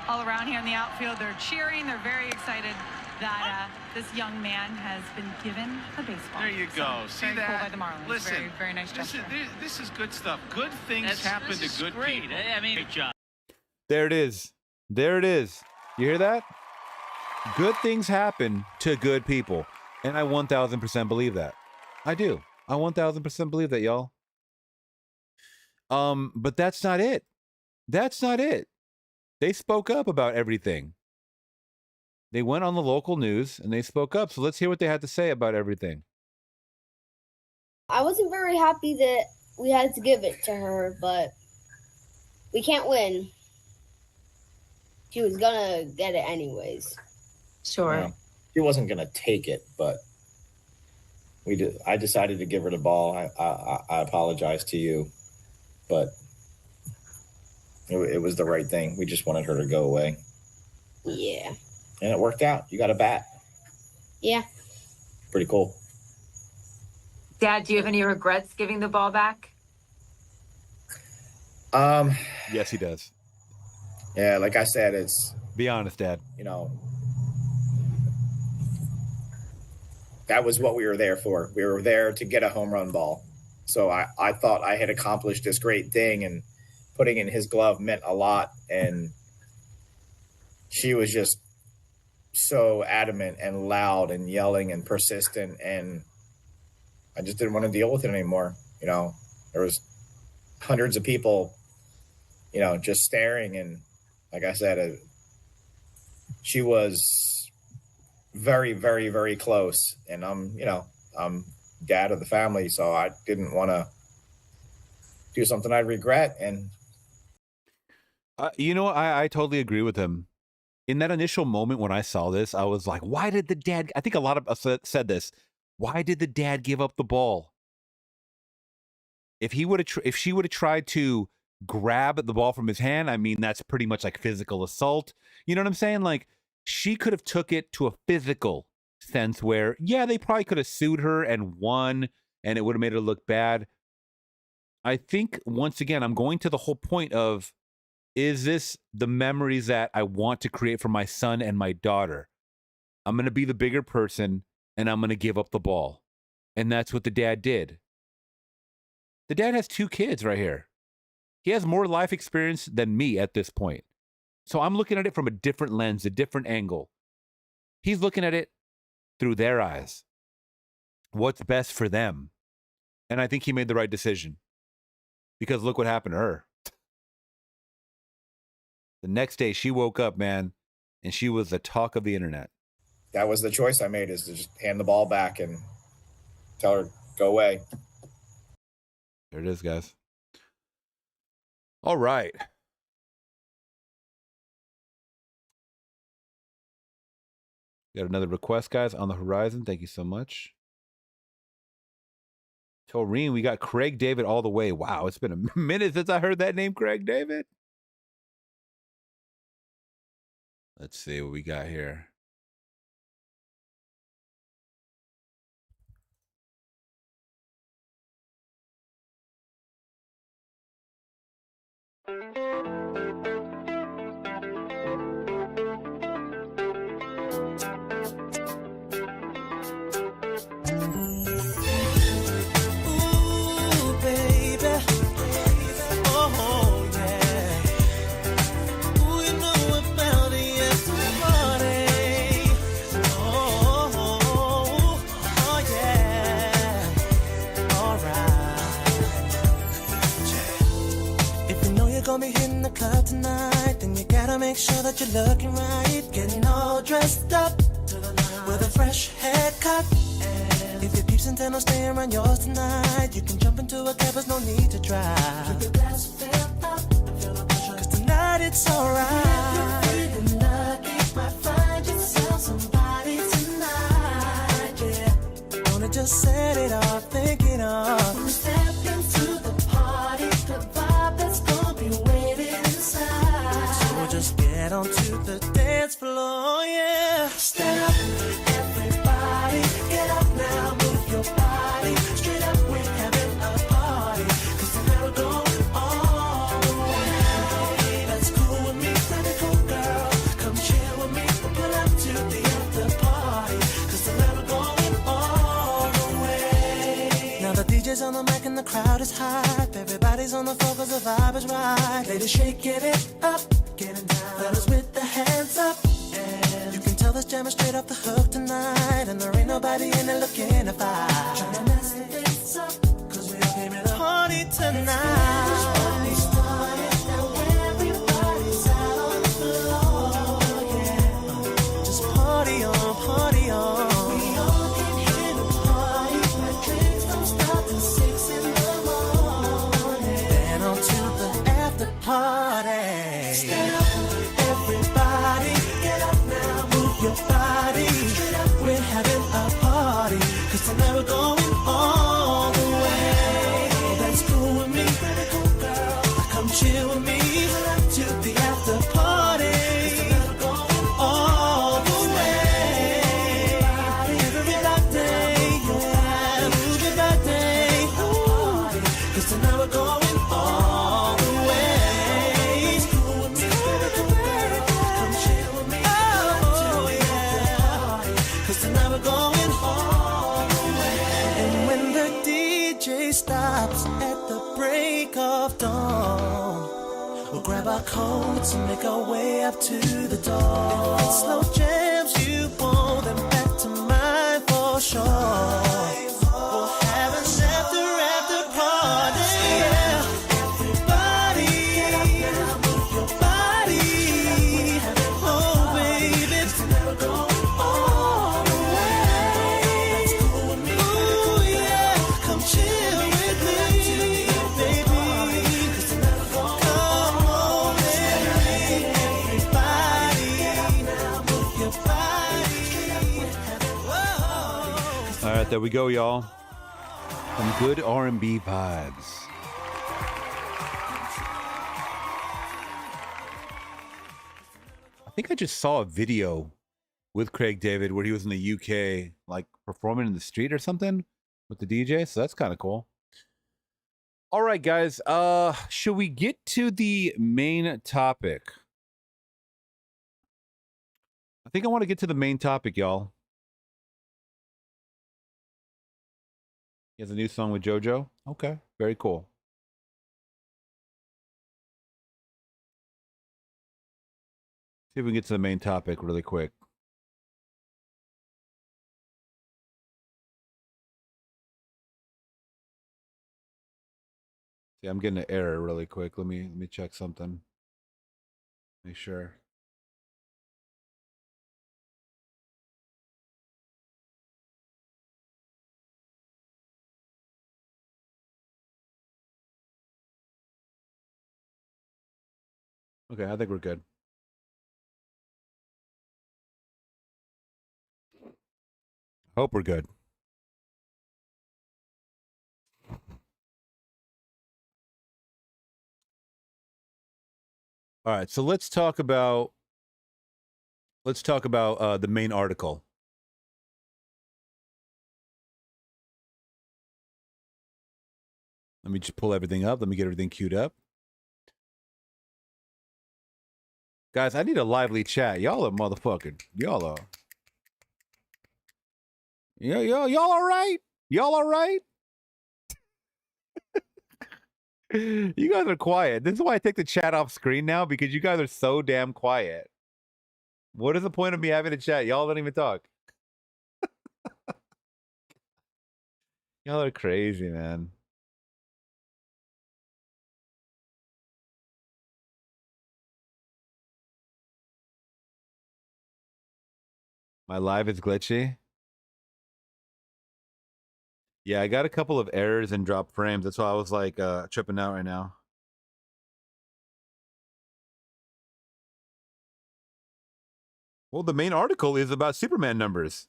All around here in the outfield, they're cheering. They're very excited that this young man has been given a baseball. There you go. So, See very that? cool by the Marlins. Listen, very, very nice gesture. This is good stuff. Good things happen to good people. I mean, great job. There it is. There it is. You hear that? Good things happen to good people. And I 1,000% believe that. I do. I 1,000% believe that, y'all. But that's not it. That's not it. They spoke up about everything. They went on the local news and they spoke up. So let's hear what they had to say about everything. I wasn't very happy that we had to give it to her, but we can't win. She was gonna get it anyways. Sure. Yeah. She wasn't gonna take it, but I decided to give her the ball. I apologize to you, but it was the right thing. We just wanted her to go away. Yeah. And it worked out. You got a bat. Yeah. Pretty cool. Dad, do you have any regrets giving the ball back? Yes, he does. Yeah, like I said, it's... Be honest, Dad. You know, that was what we were there for. We were there to get a home run ball. So I thought I had accomplished this great thing, and putting in his glove meant a lot. And she was just so adamant and loud and yelling and persistent, and I just didn't want to deal with it anymore. You know, there was hundreds of people, you know, just staring. And like I said, she was very, very, very close. And I'm dad of the family, so I didn't want to do something I'd regret. And you know, I totally agree with him. In that initial moment when I saw this, I was like, why did the dad... I think a lot of us said this. Why did the dad give up the ball? If she would have tried to grab the ball from his hand, I mean, that's pretty much like physical assault. You know what I'm saying? Like, she could have took it to a physical sense where, yeah, they probably could have sued her and won, and it would have made her look bad. I think, once again, I'm going to the whole point of, is this the memories that I want to create for my son and my daughter? I'm going to be the bigger person, and I'm going to give up the ball. And that's what the dad did. The dad has 2 kids right here. He has more life experience than me at this point. So I'm looking at it from a different lens, a different angle. He's looking at it through their eyes. What's best for them? And I think he made the right decision. Because look what happened to her. The next day, she woke up, man, and she was the talk of the internet. That was the choice I made, is to just hand the ball back and tell her, go away. There it is, guys. All right. Got another request, guys, on the horizon. Thank you so much. Taurine, we got Craig David all the way. Wow, it's been a minute since I heard that name, Craig David. Let's see what we got here. Ooh, baby. make sure that you're looking right. Getting all dressed up with a fresh haircut. And if your peeps intend on staying around yours tonight, you can jump into a cab, there's no need to drive. Keep your glass filled up, cause tonight it's alright. If you're feeling lucky, might find yourself somebody tonight, yeah. Wanna just set it off, thinking of when we step into the party, the vibe that's gonna be waiting inside. So just get onto the dance floor, yeah. Stand up, everybody, get up now, move your body. Straight up, we're having a party, cause tonight we're going all the way. That's cool with me, pretty cool girl. Come chill with me, we'll pull up to the after party, cause tonight we're going all the way. Now the DJ's on the mic and the crowd is hype. Everybody's on the floor cause the vibe is right. Ladies shaking it up, getting down. Fellas with the hands up. And you can tell this jam is straight off the hook tonight, and there ain't nobody in it looking to fight. Tryna mess things up, cause we all came in a party tonight. Party started, now everybody's out on the floor, yeah. Just party on, party on. We all came here to party, my drinks don't stop till 6 in the morning. Then on to the after party. Stand up, everybody, get up now, move your body. Straight up, we're having a party, cause tonight we're going all the way. That's cool with me, pretty cool girl. Come chill with me, to the after party. Cause tonight we're going all the way. Everybody, yeah, move your body. Ooh, cause tonight we're going all the way. It's cool with me, pretty cool girl. Come chill with me, to the after party, cause tonight we're going all the way. And when the DJ stops at the break of dawn, we'll grab our coats and make our way up to the door. If it's slow jams you want, then back to mine for sure. We'll have an after party, yeah. Everybody, get up now, move your body. Oh baby, tonight we're going all the way. That's cool with me, ooh yeah. Come chill with me, baby. Cause tonight we're going come on, baby. Everybody, now move your body. Whoa. All right, there we go, y'all. Some good R&B vibes. I think I just saw a video with Craig David where he was in the UK, like performing in the street or something with the DJ. So that's kind of cool. All right, guys. Should we get to the main topic? I think I want to get to the main topic, y'all. He has a new song with JoJo. Okay, very cool. See if we can get to the main topic really quick. See, I'm getting an error really quick. Let me check something. Make sure. Okay, I think we're good. Hope we're good. All right, so let's talk about the main article. Let me just pull everything up. Let me get everything queued up. Guys, I need a lively chat. Y'all are motherfucking. Y'all are. Y'all all right? Y'all all right? You guys are quiet. This is why I take the chat off screen now, because you guys are so damn quiet. What is the point of me having a chat? Y'all don't even talk. Y'all are crazy, man. My live is glitchy. Yeah, I got a couple of errors and drop frames. That's why I was like tripping out right now. Well, the main article is about Superman numbers.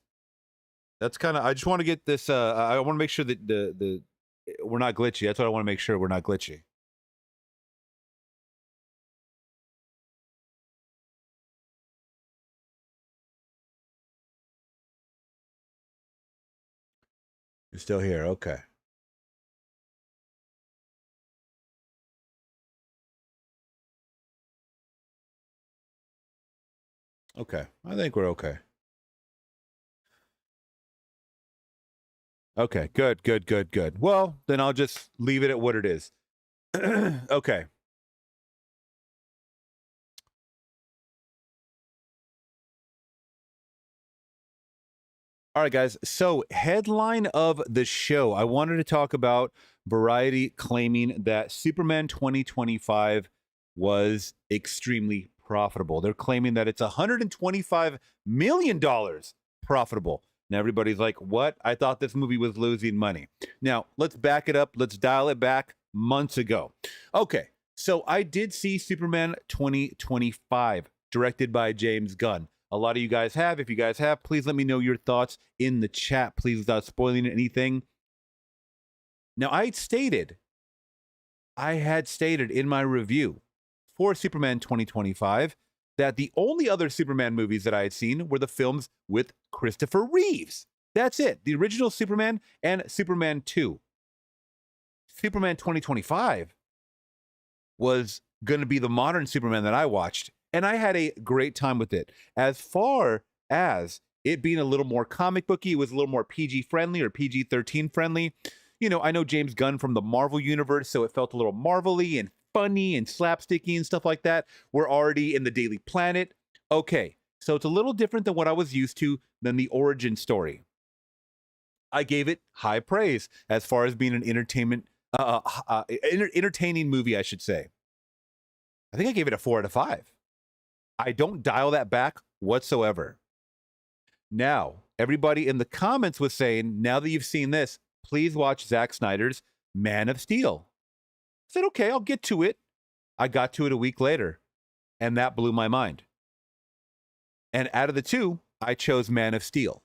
That's kind of, I just want to get this, I want to make sure that we're not glitchy. That's what I want to make sure we're not glitchy. You're still here. Okay. Okay. I think we're okay. Okay. Good, good, good, good. Well, then I'll just leave it at what it is. Okay. All right, guys. So, headline of the show. I wanted to talk about Variety claiming that Superman 2025 was extremely profitable. They're claiming that it's $125 million profitable. And everybody's like, what? I thought this movie was losing money. Now, let's back it up. Let's dial it back months ago. Okay. So, I did see Superman 2025, directed by James Gunn. A lot of you guys have. If you guys have, please let me know your thoughts in the chat, please, without spoiling anything. Now, I had stated in my review for Superman 2025 that the only other Superman movies that I had seen were the films with Christopher Reeves. That's it. The original Superman and Superman 2. Superman 2025 was going to be the modern Superman that I watched. And I had a great time with it. As far as it being a little more comic booky, it was a little more PG friendly or PG-13 friendly. You know, I know James Gunn from the Marvel universe, so it felt a little Marvel-y and funny and slapsticky and stuff like that. We're already in the Daily Planet. Okay, so it's a little different than what I was used to than the origin story. I gave it high praise as far as being an entertaining movie, I should say. I think I gave it a 4 out of 5. I don't dial that back whatsoever. Now, everybody in the comments was saying, now that you've seen this, please watch Zack Snyder's Man of Steel. I said, okay, I'll get to it. I got to it a week later, and that blew my mind. And out of the two, I chose Man of Steel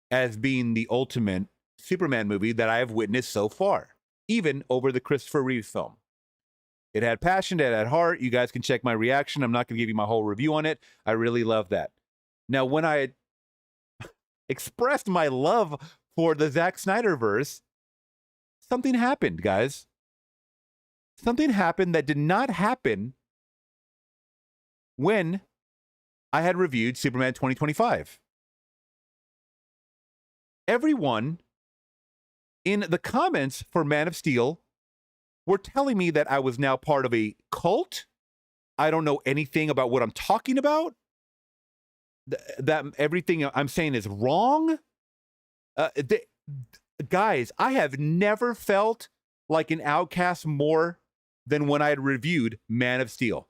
as being the ultimate Superman movie that I have witnessed so far, even over the Christopher Reeves film. It had passion, it had heart. You guys can check my reaction. I'm not going to give you my whole review on it. I really love that. Now, when I had expressed my love for the Zack Snyderverse, something happened, guys. Something happened that did not happen when I had reviewed Superman 2025. Everyone in the comments for Man of Steel were telling me that I was now part of a cult. I don't know anything about what I'm talking about. That everything I'm saying is wrong. Guys, I have never felt like an outcast more than when I had reviewed Man of Steel.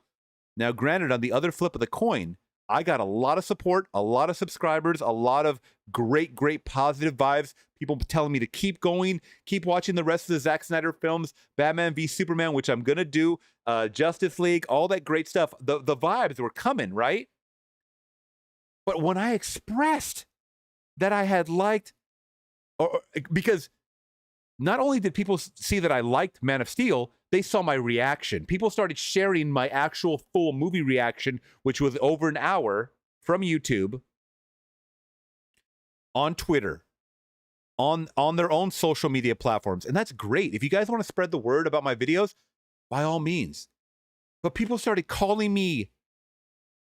Now, granted, on the other flip of the coin, I got a lot of support, a lot of subscribers, a lot of great, great positive vibes. People telling me to keep going, keep watching the rest of the Zack Snyder films, Batman v Superman, which I'm going to do, Justice League, all that great stuff. The vibes were coming, right? But when I expressed that I had liked, because not only did people see that I liked Man of Steel, they saw my reaction. People started sharing my actual full movie reaction, which was over an hour, from YouTube, on Twitter, on their own social media platforms. And that's great. If you guys want to spread the word about my videos, by all means. But people started calling me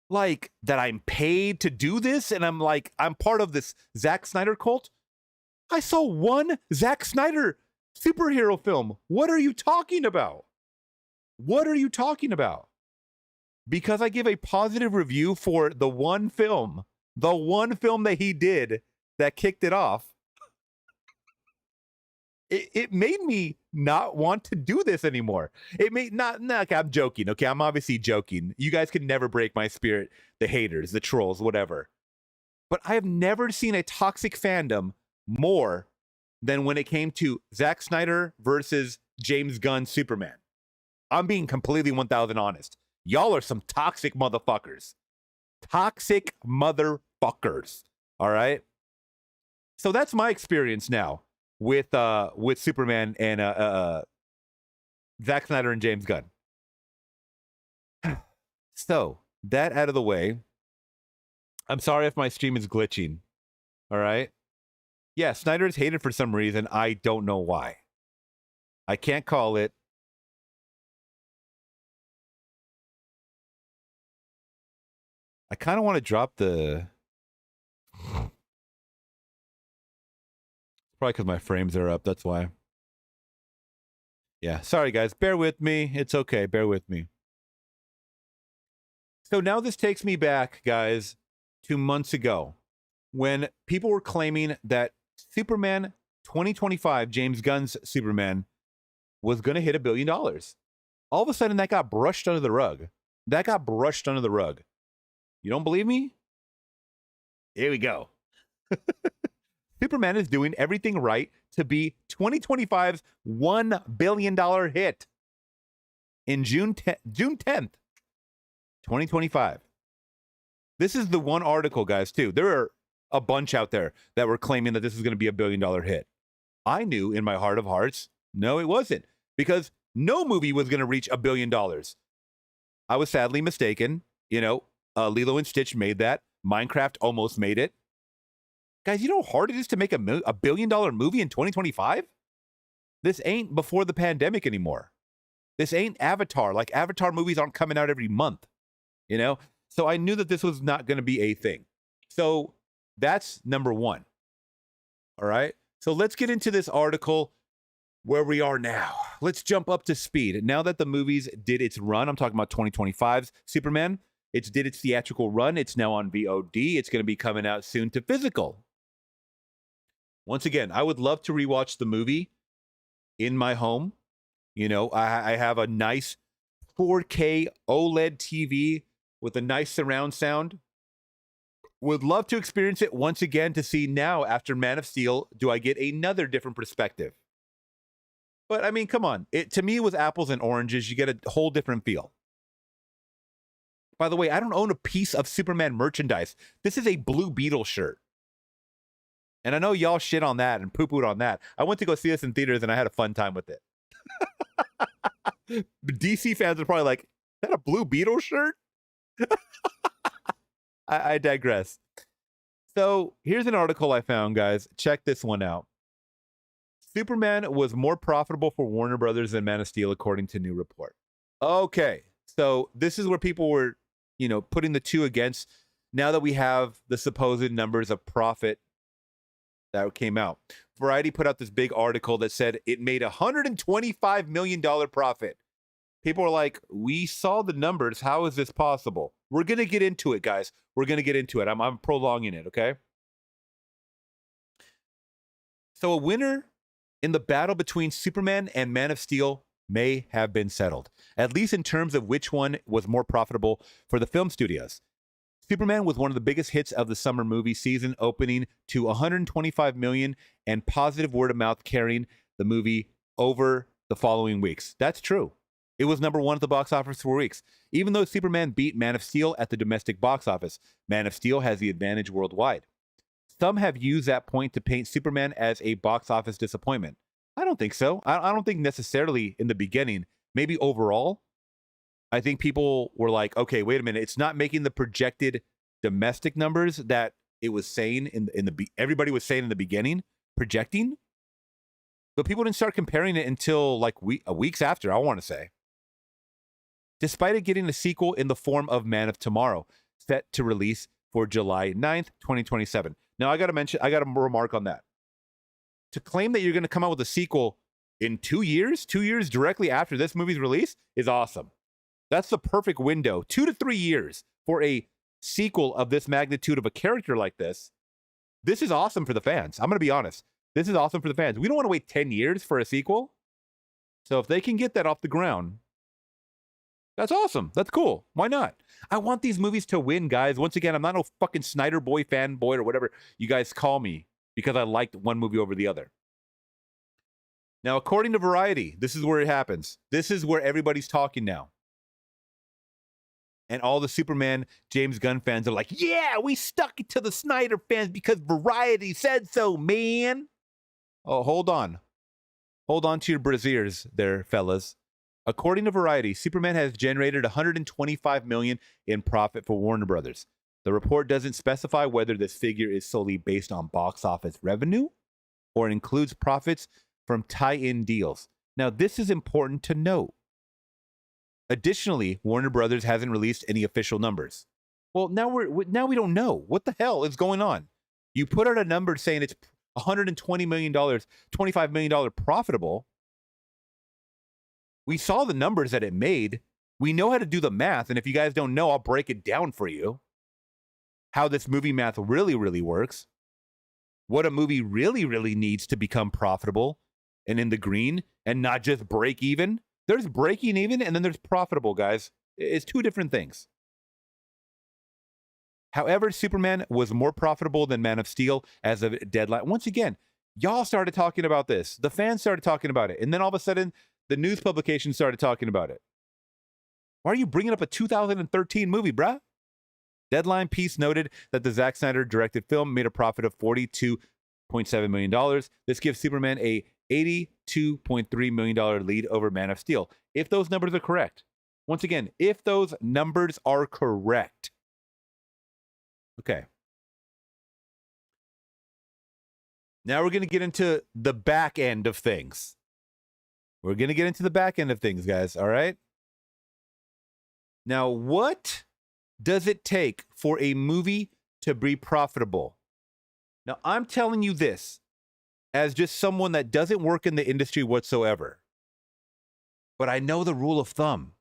like that I'm paid to do this. And I'm like, I'm part of this Zack Snyder cult. I saw one Zack Snyder superhero film. What are you talking about? What are you talking about? Because I give a positive review for the one film that he did that kicked it off, it made me not want to do this anymore. It made okay, I'm joking. Okay, I'm obviously joking. You guys can never break my spirit. The haters, the trolls, whatever. But I have never seen a toxic fandom more than when it came to Zack Snyder versus James Gunn Superman. I'm being completely 1,000 honest. Y'all are some toxic motherfuckers. Toxic motherfuckers. All right? So that's my experience now with Superman and Zack Snyder and James Gunn. So, that out of the way. I'm sorry if my stream is glitching. All right? Yeah, Snyder is hated for some reason. I don't know why. I can't call it. I kind of want to drop the... Probably because my frames are up. That's why. Yeah, sorry, guys. Bear with me. It's okay. Bear with me. So now this takes me back, guys, to months ago when people were claiming that Superman 2025, James Gunn's Superman, was going to hit $1 billion. All of a sudden, that got brushed under the rug. That got brushed under the rug. You don't believe me? Here we go. Superman is doing everything right to be 2025's $1 billion hit in June 10th. 2025. This is the one article, guys, too. There are a bunch out there that were claiming that this is going to be $1 billion hit. I knew in my heart of hearts, no, it wasn't, because no movie was going to reach $1 billion. I was sadly mistaken. You know, Lilo and Stitch made that. Minecraft almost made it. Guys, you know how hard it is to make a $1 billion movie in 2025? This ain't before the pandemic anymore. This ain't Avatar. Like, Avatar movies aren't coming out every month. You know? So I knew that this was not going to be a thing. So that's number one. All right? So let's get into this article where we are now. Let's jump up to speed. Now that the movies did its run, I'm talking about 2025's Superman. It's did its theatrical run. It's now on VOD. It's going to be coming out soon to physical. Once again, I would love to rewatch the movie in my home. You know, I have a nice 4K OLED TV with a nice surround sound. Would love to experience it once again to see now, after Man of Steel, do I get another different perspective? But, I mean, come on. To me, it was apples and oranges. You get a whole different feel. By the way, I don't own a piece of Superman merchandise. This is a Blue Beetle shirt. And I know y'all shit on that and poo-pooed on that. I went to go see this in theaters, and I had a fun time with it. DC fans are probably like, is that a Blue Beetle shirt? I digress. So here's an article I found, guys. Check this one out. Superman was more profitable for Warner Brothers than Man of Steel, according to new report. Okay, so this is where people were, you know, putting the two against. Now that we have the supposed numbers of profit that came out, Variety put out this big article that said it made $125 million profit. People are like, we saw the numbers. How is this possible? We're going to get into it, guys. We're going to get into it. I'm prolonging it, okay? So a winner in the battle between Superman and Man of Steel may have been settled, at least in terms of which one was more profitable for the film studios. Superman was one of the biggest hits of the summer movie season, opening to $125 million and positive word of mouth carrying the movie over the following weeks. That's true. It was number one at the box office for weeks. Even though Superman beat Man of Steel at the domestic box office, Man of Steel has the advantage worldwide. Some have used that point to paint Superman as a box office disappointment. I don't think so. I don't think necessarily in the beginning. Maybe overall, I think people were like, okay, wait a minute. It's not making the projected domestic numbers that it was saying everybody was saying in the beginning, projecting. But people didn't start comparing it until like weeks after, I want to say. Despite it getting a sequel in the form of Man of Tomorrow, set to release for July 9th, 2027. Now, I got to remark on that. To claim that you're going to come out with a sequel in 2 years directly after this movie's release is awesome. That's the perfect window, 2 to 3 years for a sequel of this magnitude of a character like this. This is awesome for the fans. I'm going to be honest. This is awesome for the fans. We don't want to wait 10 years for a sequel. So if they can get that off the ground, That's awesome. That's cool. Why not? I want these movies to win, guys. Once again, I'm not no fucking Snyder boy, fanboy, or whatever you guys call me because I liked one movie over the other. Now, according to Variety, this is where it happens. This is where everybody's talking now. And all the Superman James Gunn fans are like, yeah, we stuck it to the Snyder fans because Variety said so, man. Oh, hold on. Hold on to your brassieres there, fellas. According to Variety, Superman has generated $125 million in profit for Warner Brothers. The report doesn't specify whether this figure is solely based on box office revenue or includes profits from tie-in deals. Now, this is important to note. Additionally, Warner Brothers hasn't released any official numbers. Well, now we don't know. What the hell is going on? You put out a number saying it's $120 million, $25 million profitable. We saw the numbers that it made. We know how to do the math. And if you guys don't know, I'll break it down for you. How this movie math really, really works. What a movie really, really needs to become profitable and in the green and not just break even. There's breaking even and then there's profitable, guys. It's two different things. However, Superman was more profitable than Man of Steel as of deadline. Once again, y'all started talking about this. The fans started talking about it. And then all of a sudden, the news publications started talking about it. Why are you bringing up a 2013 movie, bruh? Deadline piece noted that the Zack Snyder directed film made a profit of $42.7 million. This gives Superman a $82.3 million lead over Man of Steel. If those numbers are correct. Once again, if those numbers are correct. Okay. Now we're going to get into the back end of things. We're going to get into the back end of things, guys. All right. Now, what does it take for a movie to be profitable? Now, I'm telling you this as just someone that doesn't work in the industry whatsoever. But I know the rule of thumb.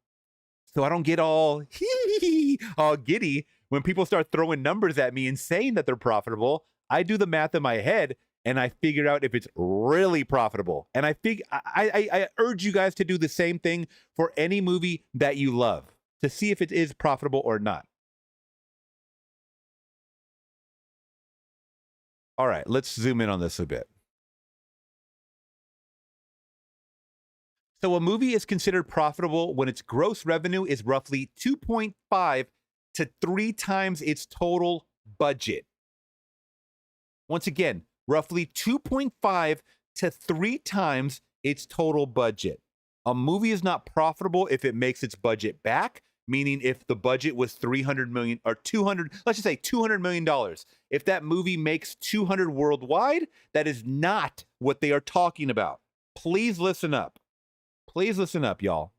So I don't get all giddy when people start throwing numbers at me and saying that they're profitable. I do the math in my head and I figure out if it's really profitable. And I urge you guys to do the same thing for any movie that you love to see if it is profitable or not. All right, let's zoom in on this a bit. So a movie is considered profitable when its gross revenue is roughly 2.5 to 3 times its total budget. Once again, roughly 2.5 to 3 times its total budget. A movie is not profitable if it makes its budget back, meaning if the budget was 300 million or 200, let's just say $200 million. If that movie makes 200 worldwide, that is not what they are talking about. Please listen up. Please listen up, y'all.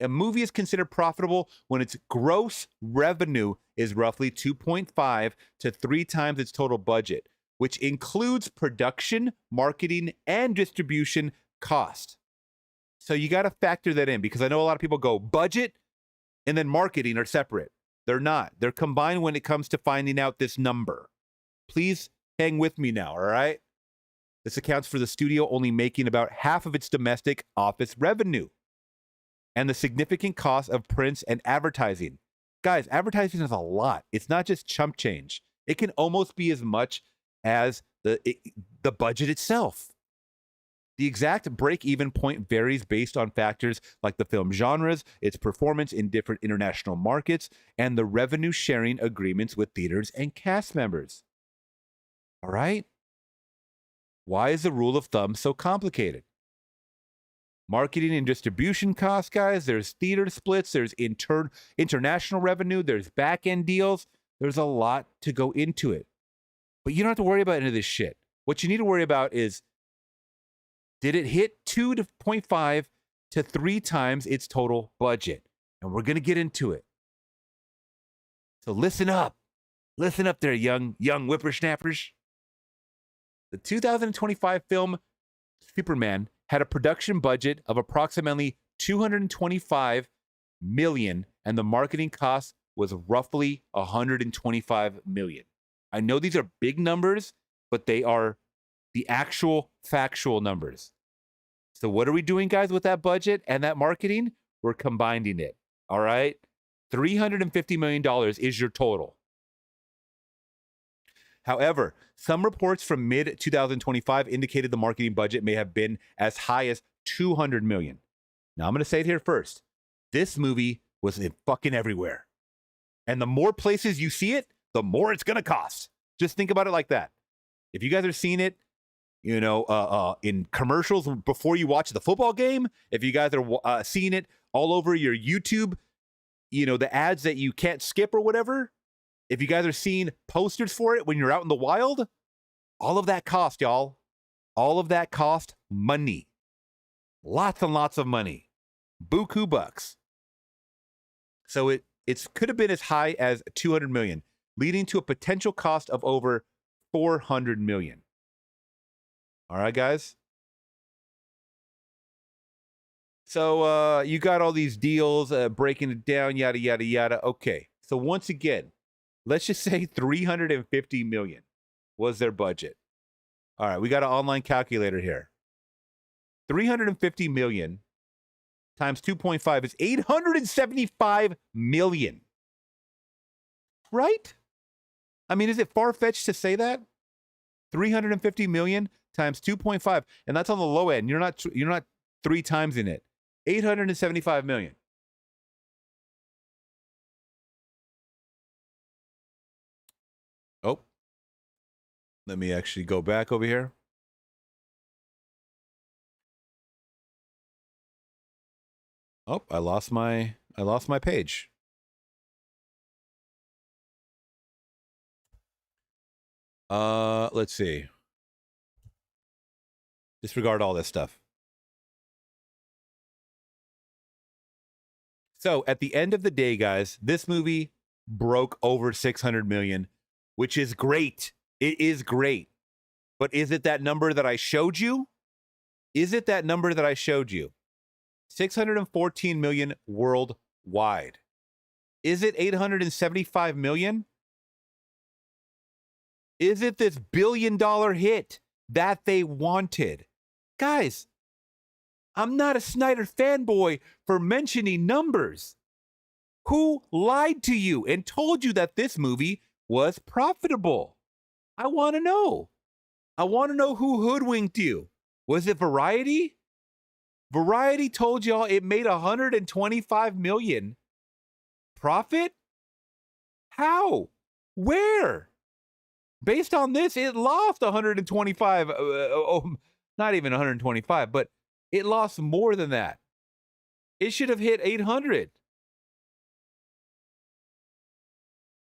A movie is considered profitable when its gross revenue is roughly 2.5 to 3 times its total budget, which includes production, marketing, and distribution cost. So you got to factor that in because I know a lot of people go budget and then marketing are separate. They're not. They're combined when it comes to finding out this number. Please hang with me now, all right? This accounts for the studio only making about half of its domestic office revenue and the significant cost of prints and advertising. Guys, advertising is a lot. It's not just chump change. It can almost be as much as the budget itself. The exact break-even point varies based on factors like the film genres, its performance in different international markets, and the revenue-sharing agreements with theaters and cast members. All right? Why is the rule of thumb so complicated? Marketing and distribution costs, guys. There's theater splits. There's international revenue. There's back-end deals. There's a lot to go into it. But you don't have to worry about any of this shit. What you need to worry about is, did it hit 2.5 to 3 times its total budget? And we're going to get into it. So listen up. Listen up there, young whippersnappers. The 2025 film Superman had a production budget of approximately $225 million, and the marketing cost was roughly $125 million. I know these are big numbers, but they are the actual factual numbers. So what are we doing, guys, with that budget and that marketing? we're combining it. All right? $350 million is your total. However, some reports from mid-2025 indicated the marketing budget may have been as high as $200 million. Now, I'm going to say it here first. This movie was in fucking everywhere. And the more places you see it, the more it's going to cost. Just think about it like that. If you guys are seeing it, you know, in commercials before you watch the football game, if you guys are seeing it all over your YouTube, you know, the ads that you can't skip or whatever, if you guys are seeing posters for it when you're out in the wild, all of that cost, y'all. All of that cost money. Lots and lots of money. Buku bucks. So it could have been as high as $200 million, leading to a potential cost of over $400 million. All right, guys? So you got all these deals, breaking it down, yada, yada, yada. Okay, so once again, let's just say $350 million was their budget. All right, we got an online calculator here. $350 million times 2.5 is $875 million. Right? I mean, is it far-fetched to say that? $350 million times 2.5, and that's on the low end. You're not three times in it. $875 million. Oh, let me actually go back over here. Oh, I lost my page. Let's see. Disregard all this stuff. So at the end of the day, guys, this movie broke over 600 million, which is great. It is great. But is it that number that I showed you? Is it that number that I showed you? 614 million worldwide. Is it 875 million? Is it this billion-dollar hit that they wanted? Guys, I'm not a Snyder fanboy for mentioning numbers. Who lied to you and told you that this movie was profitable? I want to know. I want to know who hoodwinked you. Was it Variety? Variety told y'all it made 125 million profit? How? Where? Based on this, it lost 125. Not even 125, but it lost more than that. It should have hit 800.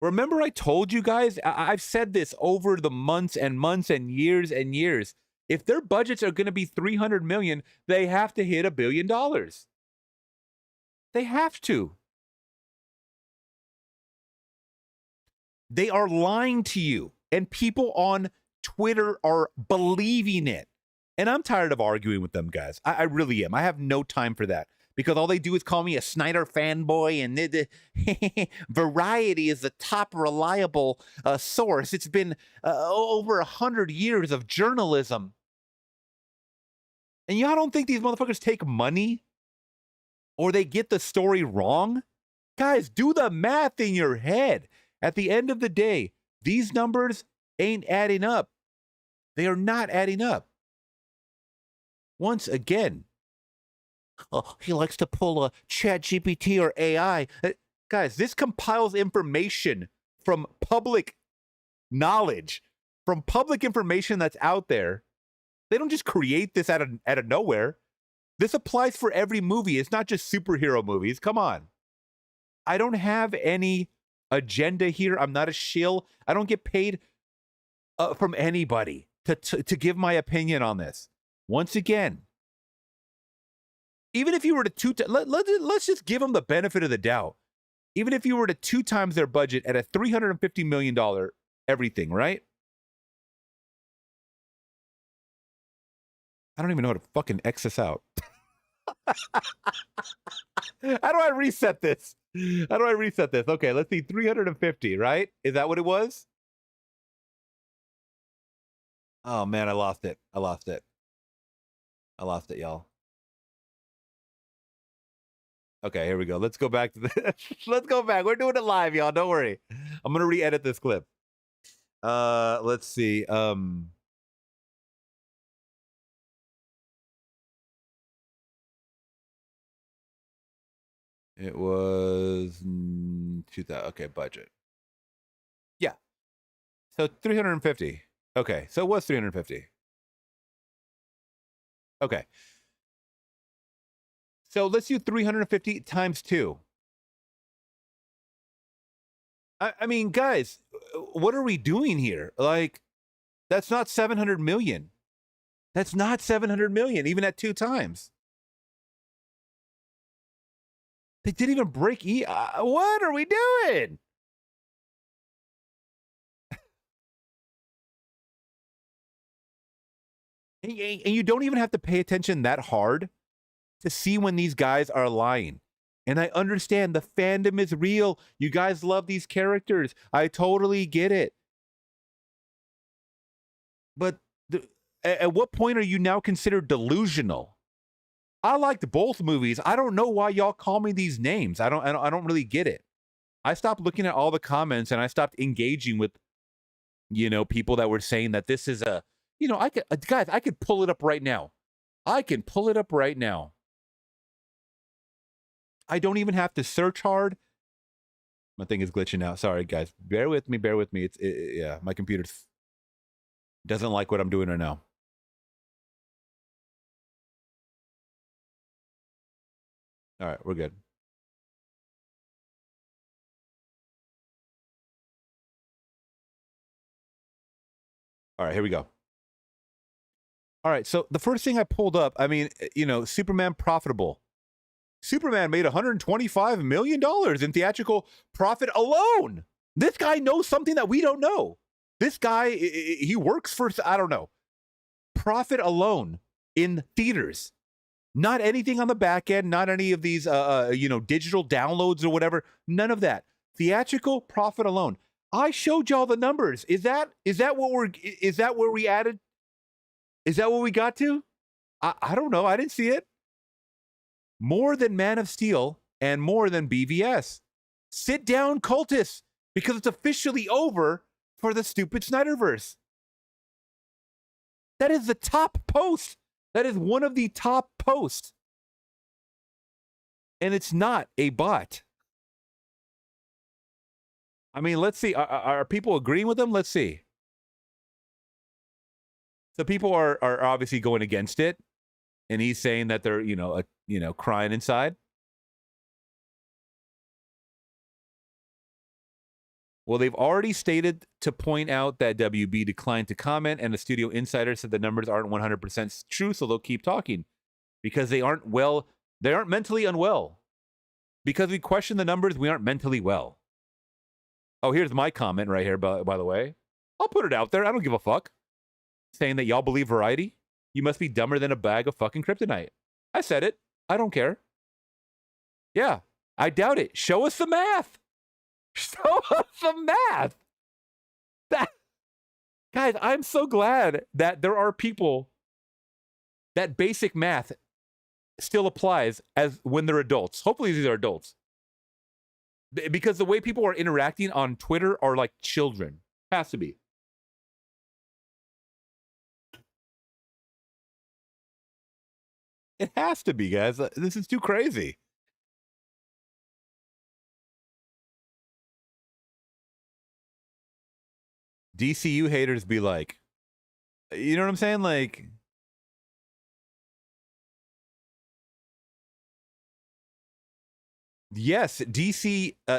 Remember I told you guys, I've said this over the months and months and years and years. If their budgets are going to be 300 million, they have to hit $1 billion. They have to. They are lying to you, and people on Twitter are believing it. And I'm tired of arguing with them, guys. I really am. I have no time for that, because all they do is call me a Snyder fanboy, and Variety is the top reliable source. It's been over 100 years of journalism. And y'all don't think these motherfuckers take money or they get the story wrong? Guys, do the math in your head. At the end of the day, these numbers ain't adding up. They are not adding up. Once again, he likes to pull a ChatGPT or AI. Guys, this compiles information from public knowledge, from public information that's out there. They don't just create this out of nowhere. This applies for every movie. It's not just superhero movies. Come on. I don't have any agenda here. I'm not a shill. I don't get paid from anybody to give my opinion on this. Once again, even if you were to let's just give them the benefit of the doubt. Even if you were to 2 times their budget at a $350 million everything, right? I don't even know how to fucking X this out. How do I reset this? How do I reset this? Okay, let's see. 350, right? Is that what it was? Oh, man, I lost it. I lost it, y'all. Okay, here we go. Let's go back to the. Let's go back. We're doing it live, y'all. Don't worry. I'm gonna re-edit this clip. Let's see. It was 2000. Okay, budget. Yeah. So 350. Okay, so it was 350. Okay. So let's do 350 times 2. I mean, guys, what are we doing here? Like, that's not 700 million. That's not 700 million, even at 2 times. They didn't even break what are we doing? And you don't even have to pay attention that hard to see when these guys are lying. And I understand the fandom is real. You guys love these characters. I totally get it. But at what point are you now considered delusional? I liked both movies. I don't know why y'all call me these names. I don't really get it. I stopped looking at all the comments and I stopped engaging with, people that were saying that this is a, I could pull it up right now. I can pull it up right now. I don't even have to search hard. My thing is glitching out. Sorry, guys. Bear with me. Yeah, my computer doesn't like what I'm doing right now. All right, we're good. All right, here we go. All right, so the first thing I pulled up, I mean, Superman profitable. Superman made $125 million in theatrical profit alone. This guy knows something that we don't know. This guy, he works for, I don't know. Profit alone in theaters. Not anything on the back end, not any of these, digital downloads or whatever. None of that. Theatrical profit alone. I showed y'all the numbers. Is that where we added? Is that what we got to? I don't know. I didn't see it. More than Man of Steel and more than BVS. Sit down, cultists, because it's officially over for the stupid Snyderverse. That is the top post. That is one of the top posts. And it's not a bot. I mean, let's see. Are people agreeing with them? Let's see. So people are obviously going against it. And he's saying that they're, crying inside. Well, they've already stated to point out that WB declined to comment, and the studio insider said the numbers aren't 100% true, so they'll keep talking because they aren't mentally unwell. Because we question the numbers, we aren't mentally well. Oh, here's my comment right here, by the way. I'll put it out there. I don't give a fuck. Saying that y'all believe Variety? You must be dumber than a bag of fucking kryptonite. I said it. I don't care. Yeah, I doubt it. Show us the math. Show us the math. Guys, I'm so glad that there are people that basic math still applies as when they're adults. Hopefully these are adults. Because the way people are interacting on Twitter are like children. Has to be. It has to be, guys. This is too crazy. DCU haters be like, you know what I'm saying? Like, yes,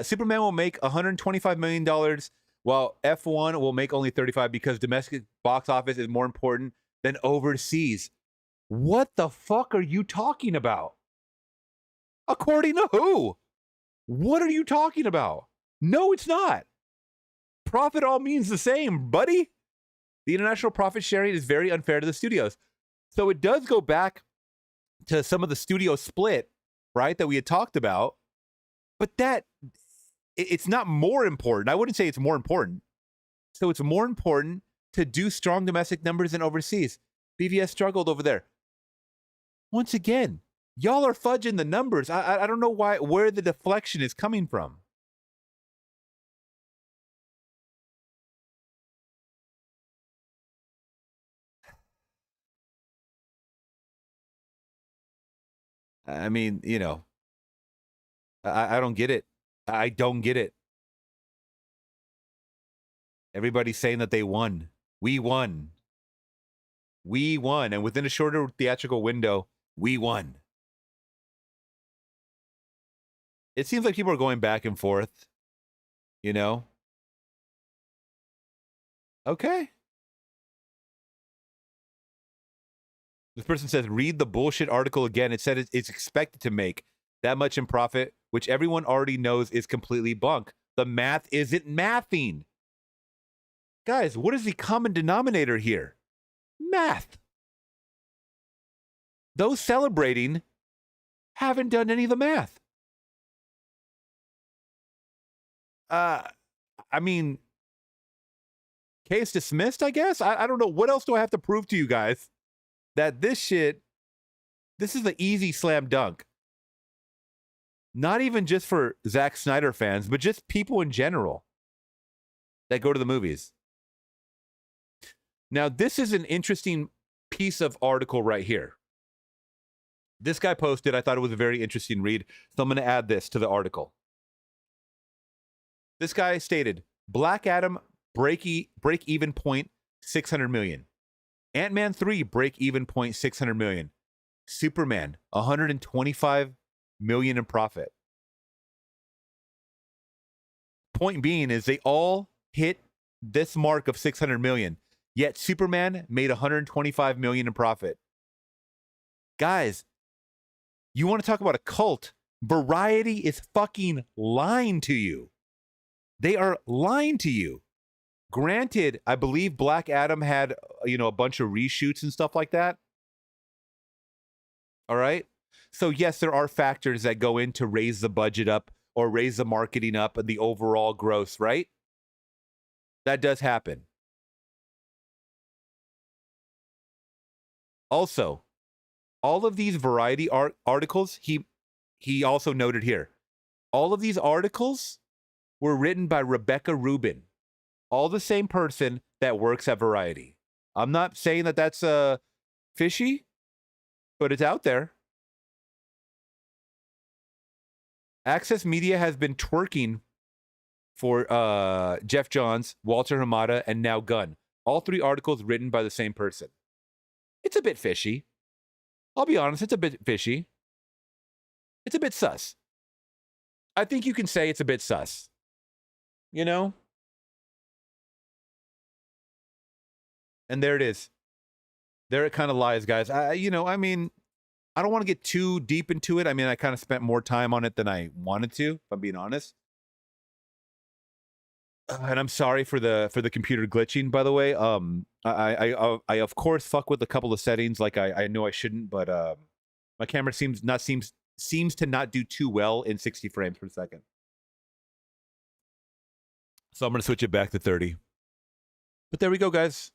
Superman will make $125 million, while F1 will make only 35 because domestic box office is more important than overseas. What the fuck are you talking about? According to who? What are you talking about? No, it's not. Profit all means the same, buddy. The international profit sharing is very unfair to the studios. So it does go back to some of the studio split, right, that we had talked about. But it's not more important. I wouldn't say it's more important. So it's more important to do strong domestic numbers than overseas. BVS struggled over there. Once again, Y'all are fudging the numbers. I don't know where the deflection is coming from. I mean, you know, I don't get it. I don't get it. Everybody's saying that they won. We won. We won. And within a shorter theatrical window, we won. It seems like people are going back and forth, you know? Okay. This person says, read the bullshit article again. It said it's expected to make that much in profit, which everyone already knows is completely bunk. The math isn't mathing. Guys, what is the common denominator here? Math. Those celebrating haven't done any of the math. I mean, case dismissed, I guess. I don't know. What else do I have to prove to you guys? That this is the easy slam dunk. Not even just for Zack Snyder fans, but just people in general that go to the movies. Now, this is an interesting piece of article right here. This guy posted, I thought it was a very interesting read, so I'm going to add this to the article. This guy stated, Black Adam break even point 600 million. Ant-Man 3 break even point 600 million. Superman 125 million in profit. Point being is they all hit this mark of 600 million, yet Superman made 125 million in profit. Guys, you want to talk about a cult? Variety is fucking lying to you. They are lying to you. Granted, I believe Black Adam had, a bunch of reshoots and stuff like that. All right. So yes, there are factors that go in to raise the budget up or raise the marketing up and the overall gross, right? That does happen. Also, all of these Variety articles, he also noted here, all of these articles were written by Rebecca Rubin. All the same person that works at Variety. I'm not saying that that's fishy, but it's out there. Access Media has been twerking for Jeff Johns, Walter Hamada, and now Gunn. All three articles written by the same person. It's a bit fishy. I'll be honest, it's a bit fishy. It's a bit sus. I think you can say it's a bit sus. You know? And there it is. There it kind of lies, guys. I don't want to get too deep into it. I mean, I kind of spent more time on it than I wanted to, if I'm being honest. And I'm sorry for the computer glitching, by the way. I of course fuck with a couple of settings like I know I shouldn't, but my camera seems to not do too well in 60 frames per second. So I'm going to switch it back to 30. But there we go, guys.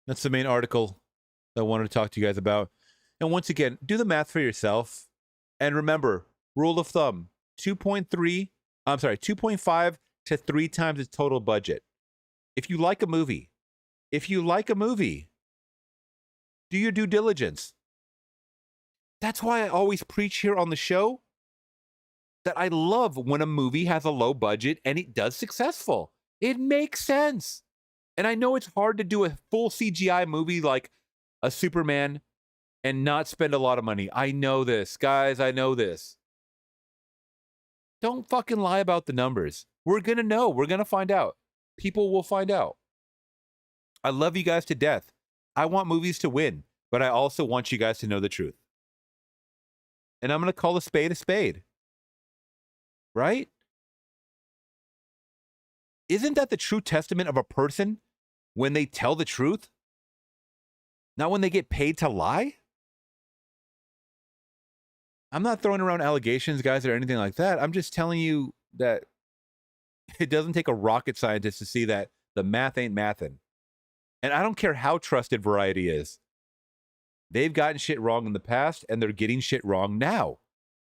That's the main article that I wanted to talk to you guys about. And once again, do the math for yourself. And remember, rule of thumb, 2.5 to 3 times its total budget. If you like a movie, do your due diligence. That's why I always preach here on the show that I love when a movie has a low budget and it does successful. It makes sense. And I know it's hard to do a full CGI movie like a Superman and not spend a lot of money. I know this, guys. I know this. Don't fucking lie about the numbers. We're going to know. We're going to find out. People will find out. I love you guys to death. I want movies to win, but I also want you guys to know the truth. And I'm going to call a spade, right? Isn't that the true testament of a person when they tell the truth? Not when they get paid to lie? I'm not throwing around allegations, guys, or anything like that. I'm just telling you that it doesn't take a rocket scientist to see that the math ain't mathin'. And I don't care how trusted Variety is. They've gotten shit wrong in the past, and they're getting shit wrong now.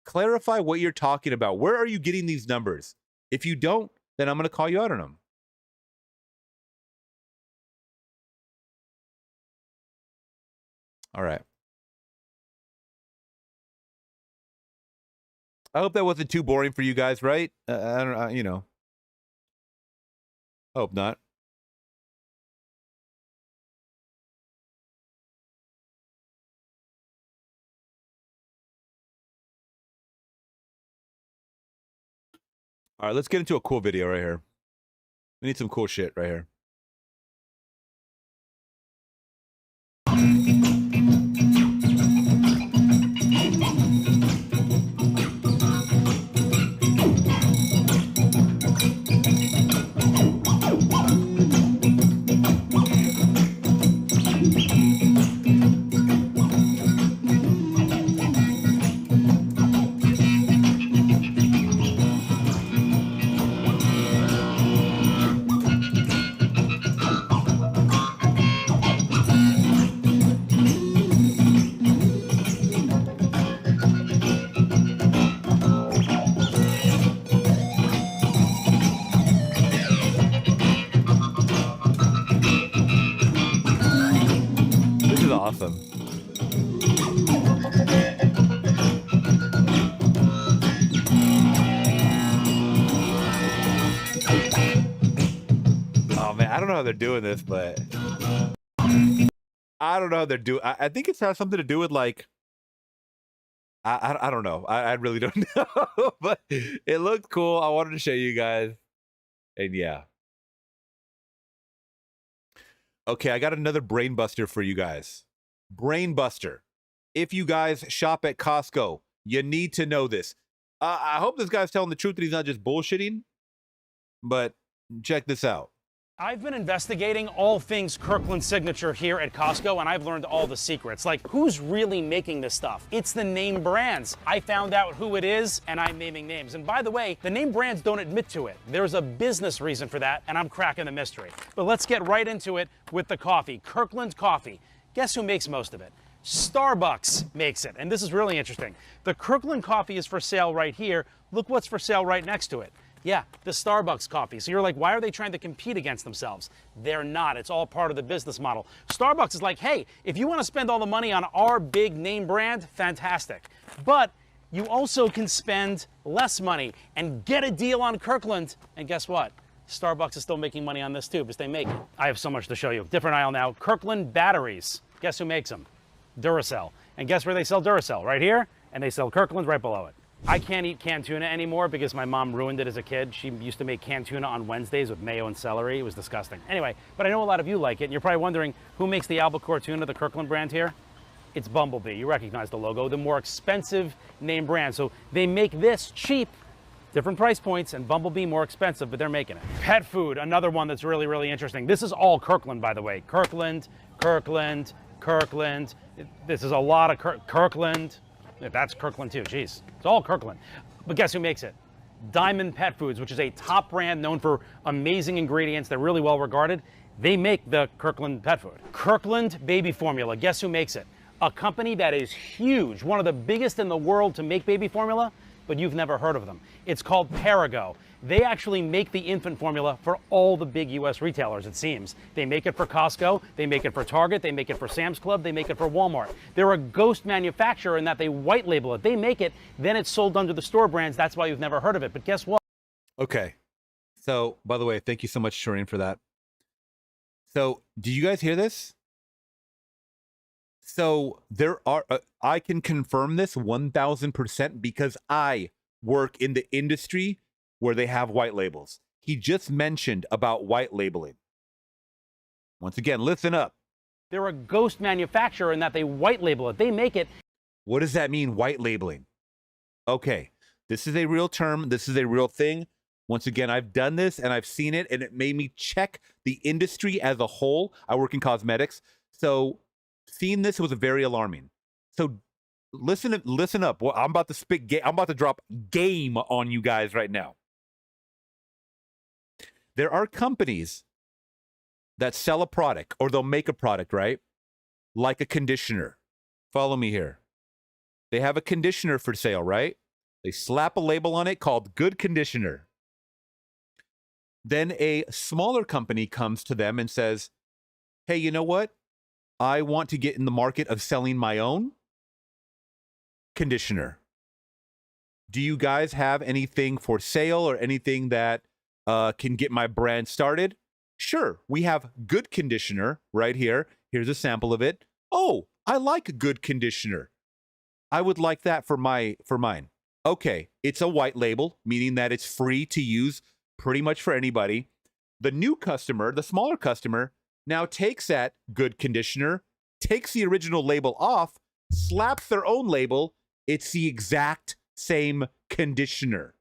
Clarify what you're talking about. Where are you getting these numbers? If you don't, then I'm going to call you out on them. All right. I hope that wasn't too boring for you guys, right? I don't, you know. Hope not. All right, let's get into a cool video right here. We need some cool shit right here. This is awesome. Oh man, I don't know how they're doing this, but I don't know how they're doing. I think it has something to do with like I don't know. I really don't know, but it looked cool. I wanted to show you guys, and yeah. Okay, I got another brain buster for you guys. Brain buster. If you guys shop at Costco, you need to know this. I hope this guy's telling the truth and he's not just bullshitting, but check this out. I've been investigating all things Kirkland Signature here at Costco, and I've learned all the secrets. Like, who's really making this stuff? It's the name brands. I found out who it is, and I'm naming names. And by the way, the name brands don't admit to it. There's a business reason for that, and I'm cracking the mystery. But let's get right into it with the coffee. Kirkland coffee. Guess who makes most of it? Starbucks makes it, and this is really interesting. The Kirkland coffee is for sale right here. Look what's for sale right next to it. Yeah, the Starbucks coffee. So you're like, why are they trying to compete against themselves? They're not. It's all part of the business model. Starbucks is like, hey, if you want to spend all the money on our big name brand, fantastic. But you also can spend less money and get a deal on Kirkland. And guess what? Starbucks is still making money on this too, because they make it. I have so much to show you. Different aisle now. Kirkland batteries. Guess who makes them? Duracell. And guess where they sell Duracell? Right here. And they sell Kirkland right below it. I can't eat canned tuna anymore because my mom ruined it as a kid. She used to make canned tuna on Wednesdays with mayo and celery. It was disgusting. Anyway, but I know a lot of you like it, and you're probably wondering who makes the albacore tuna, the Kirkland brand here? It's Bumblebee. You recognize the logo, the more expensive name brand. So they make this cheap, different price points, and Bumblebee more expensive, but they're making it. Pet food, another one that's really, really interesting. This is all Kirkland, by the way. Kirkland, Kirkland, Kirkland. This is a lot of Kirkland. That's Kirkland too, jeez. It's all Kirkland. But guess who makes it? Diamond Pet Foods, which is a top brand known for amazing ingredients. They're really well regarded. They make the Kirkland pet food. Kirkland Baby Formula, guess who makes it? A company that is huge, one of the biggest in the world to make baby formula, but you've never heard of them. It's called Perigo. They actually make the infant formula for all the big US retailers, it seems. They make it for Costco, they make it for Target, they make it for Sam's Club, they make it for Walmart. They're a ghost manufacturer in that they white label it. They make it, then it's sold under the store brands. That's why you've never heard of it. But guess what? Okay. So, by the way, thank you so much, Shireen, for that. So, do you guys hear this? So, there are, I can confirm this 1000% because I work in the industry where they have white labels. He just mentioned about white labeling. Once again, listen up. They're a ghost manufacturer in that they white label it. They make it. What does that mean, white labeling? Okay, this is a real term. This is a real thing. Once again, I've done this and I've seen it, and it made me check the industry as a whole. I work in cosmetics. So seeing this was very alarming. So listen up. Well, I'm about to spit I'm about to drop game on you guys right now. There are companies that sell a product, or they'll make a product, right? Like a conditioner Follow me here. They have a conditioner for sale, right? They slap a label on it called Good Conditioner. Then a smaller company comes to them and says, hey, you know what? I want to get in the market of selling my own conditioner. Do you guys have anything for sale or anything that can get my brand started? Sure, we have Good Conditioner right here. Here's a sample of it. Oh, I like Good Conditioner. I would like that for mine. Okay, it's a white label, meaning that it's free to use pretty much for anybody. The new customer, the smaller customer, now takes that Good Conditioner, takes the original label off, slaps their own label. It's the exact same conditioner.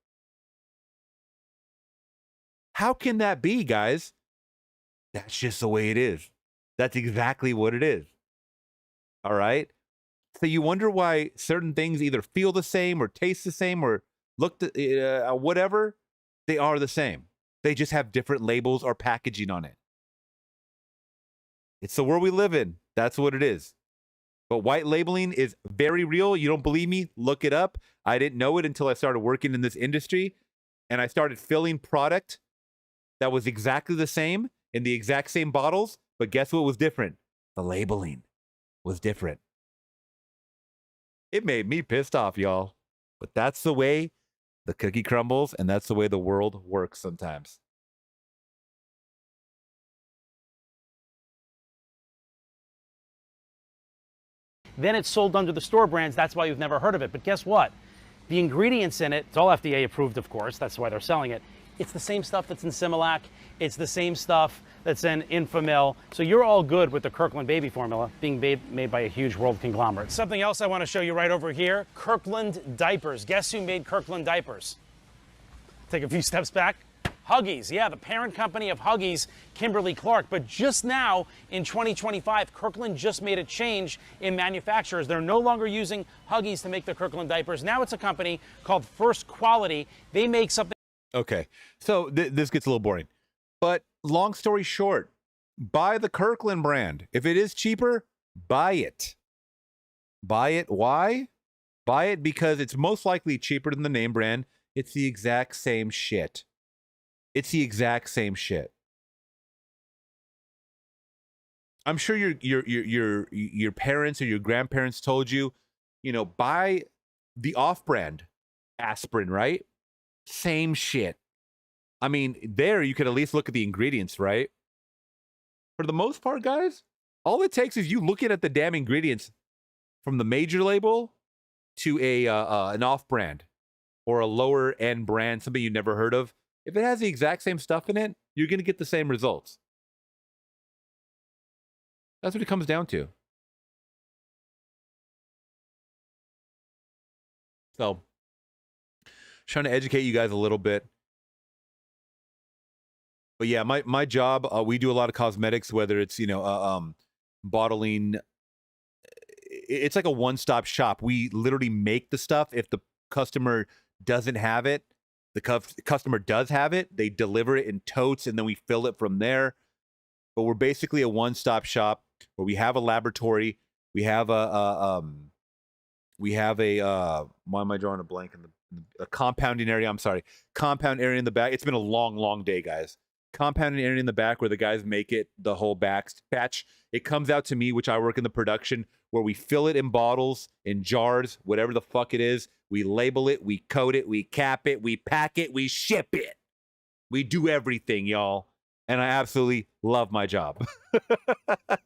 How can that be, guys? That's just the way it is. That's exactly what it is. All right? So you wonder why certain things either feel the same or taste the same or look whatever. They are the same. They just have different labels or packaging on it. It's the world we live in. That's what it is. But white labeling is very real. You don't believe me? Look it up. I didn't know it until I started working in this industry, and I started filling product that was exactly the same in the exact same bottles. But guess what was different? The labeling was different. It made me pissed off, y'all. But that's the way the cookie crumbles, and that's the way the world works sometimes. Then it's sold under the store brands. That's why you've never heard of it. But guess what? The ingredients in it, it's all FDA approved, of course. That's why they're selling it. It's the same stuff that's in Similac. It's the same stuff that's in Infamil. So you're all good with the Kirkland baby formula being made by a huge world conglomerate. Something else I want to show you right over here, Kirkland diapers. Guess who made Kirkland diapers? Take a few steps back. Huggies, yeah, the parent company of Huggies, Kimberly-Clark. But just now, in 2025, Kirkland just made a change in manufacturers. They're no longer using Huggies to make the Kirkland diapers. Now it's a company called First Quality. They make something. Okay, so this gets a little boring. But long story short, buy the Kirkland brand. If it is cheaper, buy it. Buy it. Why? Buy it because it's most likely cheaper than the name brand. It's the exact same shit. It's the exact same shit. I'm sure your parents or your grandparents told you, you know, buy the off-brand aspirin, right? Same shit. I mean, there you could at least look at the ingredients, right? For the most part, guys, all it takes is you looking at the damn ingredients from the major label to an off-brand or a lower-end brand, something you never heard of. If it has the exact same stuff in it, you're going to get the same results. That's what it comes down to. So, trying to educate you guys a little bit. But yeah, my job, we do a lot of cosmetics, whether it's, you know, bottling. It's like a one-stop shop. We literally make the stuff. If the customer doesn't have it, the customer does have it. They deliver it in totes, and then we fill it from there. But we're basically a one-stop shop where we have a laboratory. We have why am I drawing a blank in a compounding area? I'm sorry, compound area in the back. It's been a long, long day, guys. Compounding area in the back where the guys make it, the whole batch. It comes out to me, which I work in the production, where we fill it in bottles, in jars, whatever the fuck it is. We label it, we coat it, we cap it, we pack it, we ship it. We do everything, y'all. And I absolutely love my job.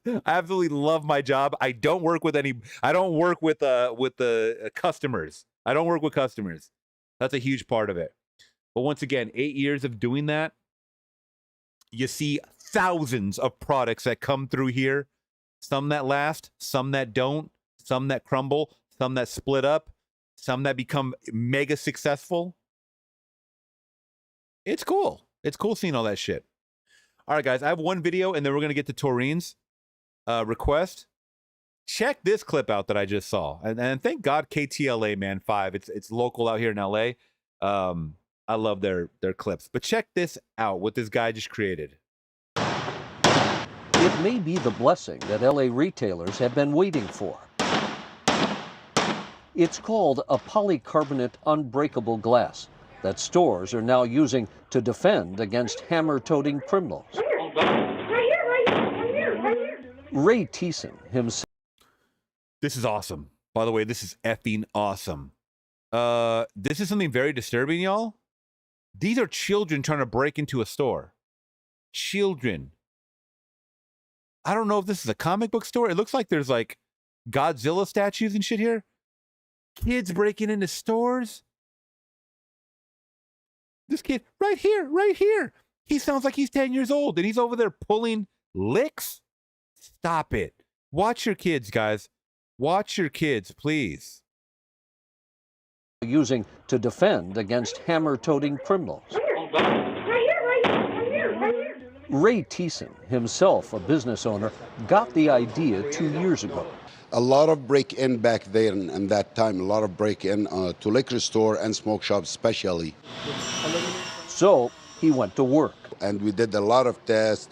I absolutely love my job. I don't work with the customers. I don't work with customers. That's a huge part of it. But once again, 8 years of doing that, you see thousands of products that come through here. Some that last, some that don't, some that crumble, some that split up, some that become mega successful. It's cool. It's cool seeing all that shit. All right, guys, I have one video, and then we're going to get to Taureen's request. Check this clip out that I just saw. And thank God KTLA, man, 5. It's local out here in LA. I love their clips. But check this out, what this guy just created. It may be the blessing that LA retailers have been waiting for. It's called a polycarbonate unbreakable glass that stores are now using to defend against hammer-toting criminals. Ray Thiessen himself. This is awesome. By the way, this is effing awesome. This is something very disturbing, y'all. These are children trying to break into a store. Children. I don't know if this is a comic book store. It looks like there's like Godzilla statues and shit here. Kids breaking into stores. This kid right here. He sounds like he's 10 years old and he's over there pulling licks. Stop it. Watch your kids, guys. Watch your kids, please. Using to defend against hammer-toting criminals. Ray Thiessen, himself a business owner, got the idea 2 years ago. A lot of break-in back there in that time, a lot of break-in to liquor store and smoke shops especially. So he went to work. And we did a lot of tests,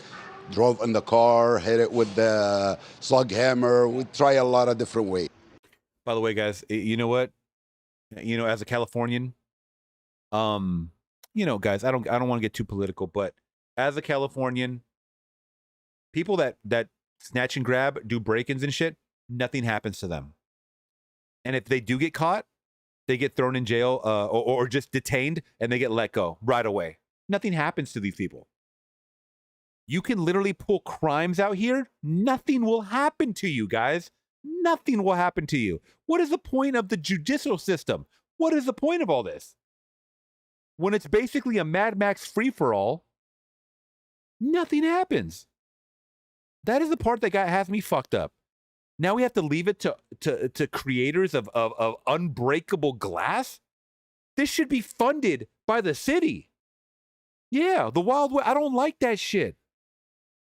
drove in the car, hit it with the slug hammer. We try a lot of different ways. By the way, guys, you know what? You know, as a Californian, you know, guys, I don't want to get too political, but as a Californian, people that snatch and grab, do break-ins and shit, nothing happens to them. And if they do get caught, they get thrown in jail or just detained and they get let go right away. Nothing happens to these people. You can literally pull crimes out here. Nothing will happen to you, guys. Nothing will happen to you. What is the point of the judicial system? What is the point of all this? When it's basically a Mad Max free-for-all, nothing happens. That is the part that has me fucked up. Now we have to leave it to creators of unbreakable glass? This should be funded by the city. Yeah, the Wild West. I don't like that shit.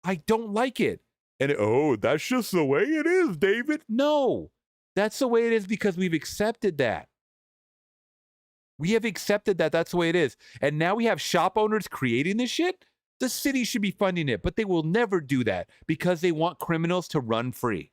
I don't like it. And that's just the way it is, David. No, that's the way it is because we've accepted that. We have accepted that that's the way it is. And now we have shop owners creating this shit. The city should be funding it, but they will never do that because they want criminals to run free.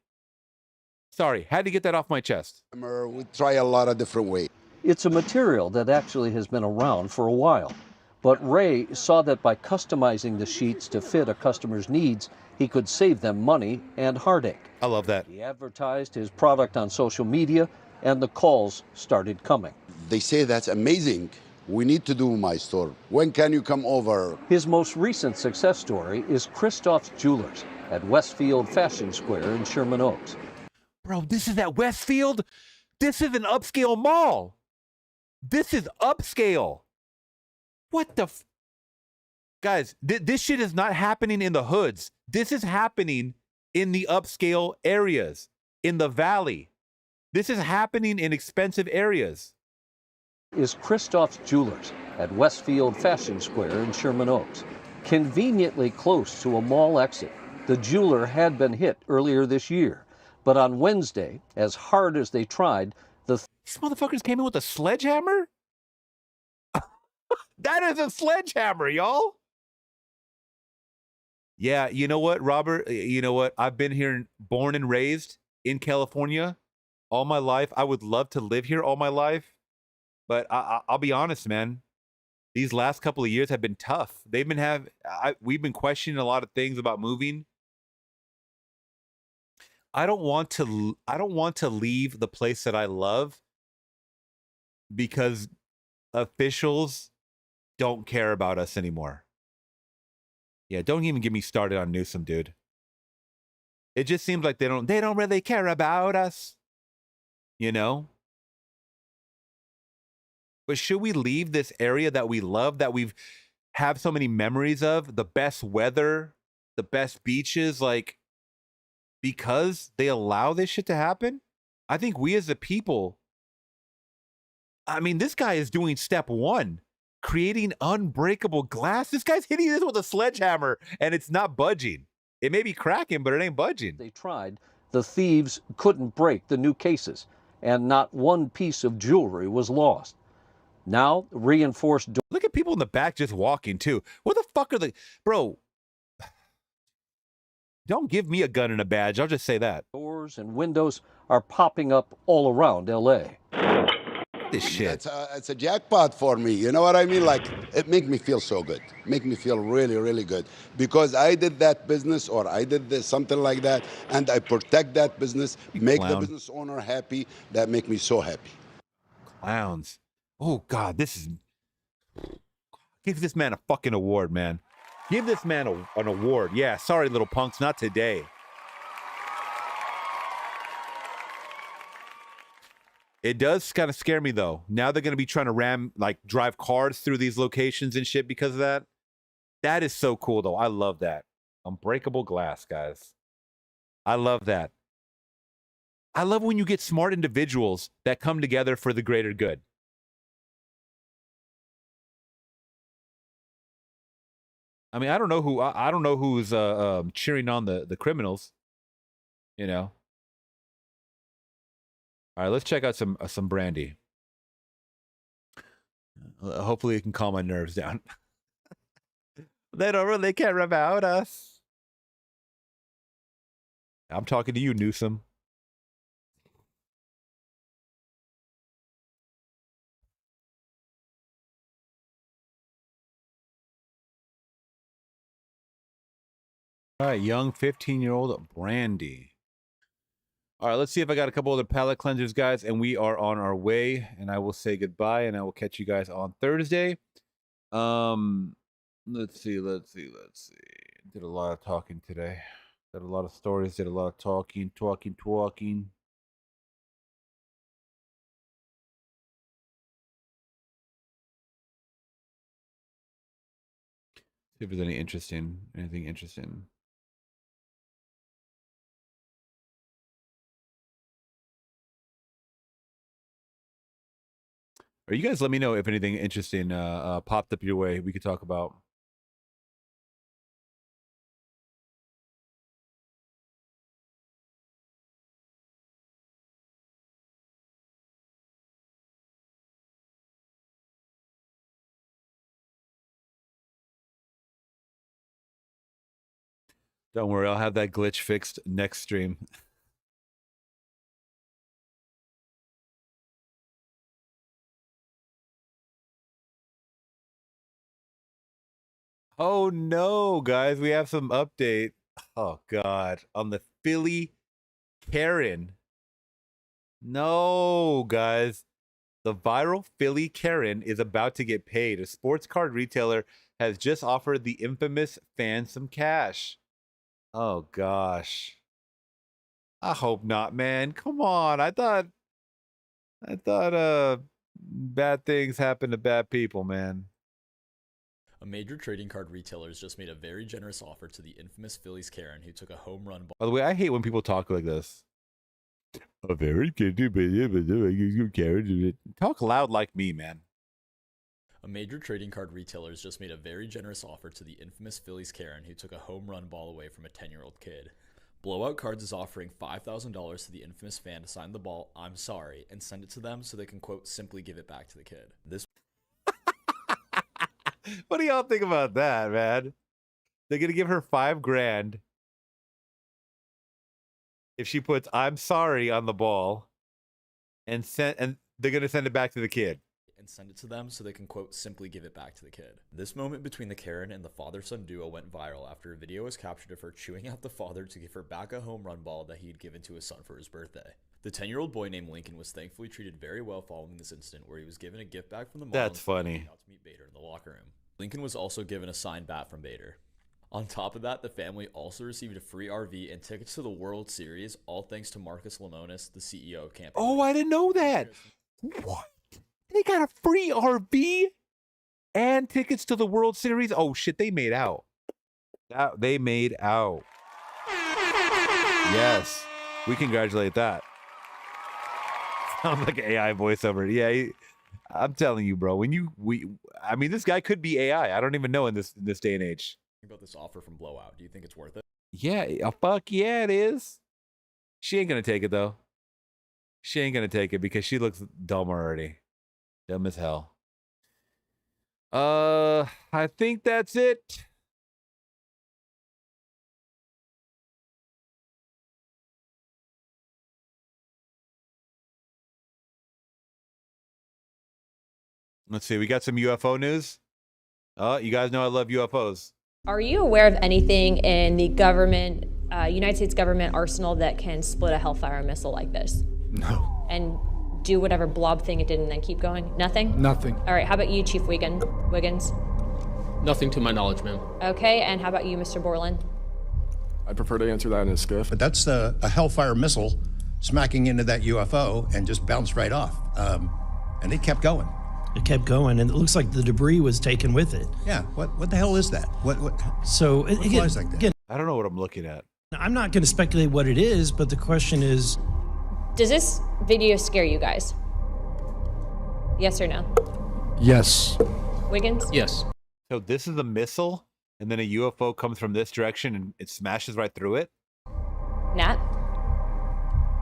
Sorry, had to get that off my chest. We try a lot of different ways. It's a material that actually has been around for a while. But Ray saw that by customizing the sheets to fit a customer's needs, he could save them money and heartache. I love that. He advertised his product on social media, and the calls started coming. They say that's amazing. We need to do my store. When can you come over? His most recent success story is Christoph's Jewelers at Westfield Fashion Square in Sherman Oaks. Bro, this is at Westfield? This is an upscale mall. This is upscale. What the guys, this shit is not happening in the hoods. This is happening in the upscale areas, in the valley. This is happening in expensive areas. Is Christoph's Jewelers at Westfield Fashion Square in Sherman Oaks. Conveniently close to a mall exit, the jeweler had been hit earlier this year. But on Wednesday, as hard as they tried, these motherfuckers came in with a sledgehammer? That is a sledgehammer, y'all. Yeah, you know what, Robert? You know what? I've been here, born and raised in California all my life. I would love to live here all my life. But I'll be honest, man. These last couple of years have been tough. We've been questioning a lot of things about moving. I don't want to leave the place that I love because officials don't care about us anymore. Yeah, don't even get me started on Newsom, dude. It just seems like they don't really care about us. You know? But should we leave this area that we love, that we've have so many memories of, the best weather, the best beaches, like, because they allow this shit to happen? I think we as a people, I mean, this guy is doing step one, creating unbreakable glass. This guy's hitting this with a sledgehammer and it's not budging. It may be cracking, but it ain't budging. They tried. The thieves couldn't break the new cases, and not one piece of jewelry was lost. Now, reinforced doors. Look at people in the back just walking, too. Where the fuck are they? Bro, don't give me a gun and a badge. I'll just say that. Doors and windows are popping up all around L.A. This shit. It's a jackpot for me. You know what I mean? Like, it make me feel so good. Make me feel really, really good. Because I did that business or I did this, something like that, and I protect that business, make the business owner happy. That make me so happy. Clowns. Oh, God, this is... Give this man a fucking award, man. Give this man an award. Yeah, sorry, little punks, not today. It does kind of scare me, though. Now they're going to be trying to drive cars through these locations and shit because of that. That is so cool, though. I love that. Unbreakable glass, guys. I love that. I love when you get smart individuals that come together for the greater good. I mean, I don't know who's cheering on the criminals, you know. All right, let's check out some brandy. Hopefully, it can calm my nerves down. They can't rub out us. I'm talking to you, Newsom. All right, young 15-year-old brandy. All right, let's see if I got a couple other palate cleansers, guys, and we are on our way. And I will say goodbye, and I will catch you guys on Thursday. Let's see. Did a lot of talking today. Did a lot of stories. Did a lot of talking. See if there's anything interesting. Or you guys let me know if anything interesting popped up your way we could talk about. Don't worry, I'll have that glitch fixed next stream. Oh no, guys, we have some update. Oh God, on the Philly Karen. No, guys. The viral Philly Karen is about to get paid. A sports card retailer has just offered the infamous fan some cash. Oh gosh. I hope not, man. Come on. I thought bad things happen to bad people, man. A major trading card retailer has just made a very generous offer to the infamous Phillies Karen who took a home run ball. By the way, I hate when people talk like this. A very Karen. Talk loud like me, man. A major trading card retailer has just made a very generous offer to the infamous Phillies Karen who took a home run ball away from a 10-year-old kid. Blowout Cards is offering $5,000 to the infamous fan to sign the ball, "I'm sorry," and send it to them so they can, quote, simply give it back to the kid. What do y'all think about that, man? They're gonna give her $5,000 if she puts "I'm sorry" on the ball, and they're gonna send it back to the kid. And send it to them so they can, quote, simply give it back to the kid. This moment between the Karen and the father-son duo went viral after a video was captured of her chewing out the father to give her back a home run ball that he had given to his son for his birthday. The 10-year-old boy named Lincoln was thankfully treated very well following this incident, where he was given a gift bag from the Marlins. That's funny. Out to meet Bader in the locker room. Lincoln was also given a signed bat from Bader. On top of that, the family also received a free RV and tickets to the World Series, all thanks to Marcus Lemonis, the CEO of Camping. Oh, I didn't know that. What? They got a free RV and tickets to the World Series? Oh, shit, they made out. They made out. Yes, we congratulate that. Sounds like an AI voiceover. Yeah, I'm telling you, bro. I mean, this guy could be AI. I don't even know in this day and age. About this offer from Blowout, do you think it's worth it? Yeah, fuck yeah, it is. She ain't gonna take it though. She ain't gonna take it because she looks dumb already. Dumb as hell. I think that's it. Let's see. We got some UFO news. Oh, you guys know I love UFOs. Are you aware of anything in the government, United States government arsenal that can split a Hellfire missile like this? No. And do whatever blob thing it did and then keep going? Nothing? Nothing. All right, how about you, Chief Wiggins? Nothing to my knowledge, ma'am. Okay, and how about you, Mr. Borland? I prefer to answer that in a skiff. But that's a Hellfire missile smacking into that UFO and just bounced right off. And it kept going. It kept going, and it looks like the debris was taken with it. Yeah, what the hell is that? What so what flies like that? Again, I don't know what I'm looking at. I'm not going to speculate what it is, but the question is, does this video scare you guys? Yes or no? Yes. Wiggins? Yes. So this is a missile, and then a UFO comes from this direction, and it smashes right through it? Nat?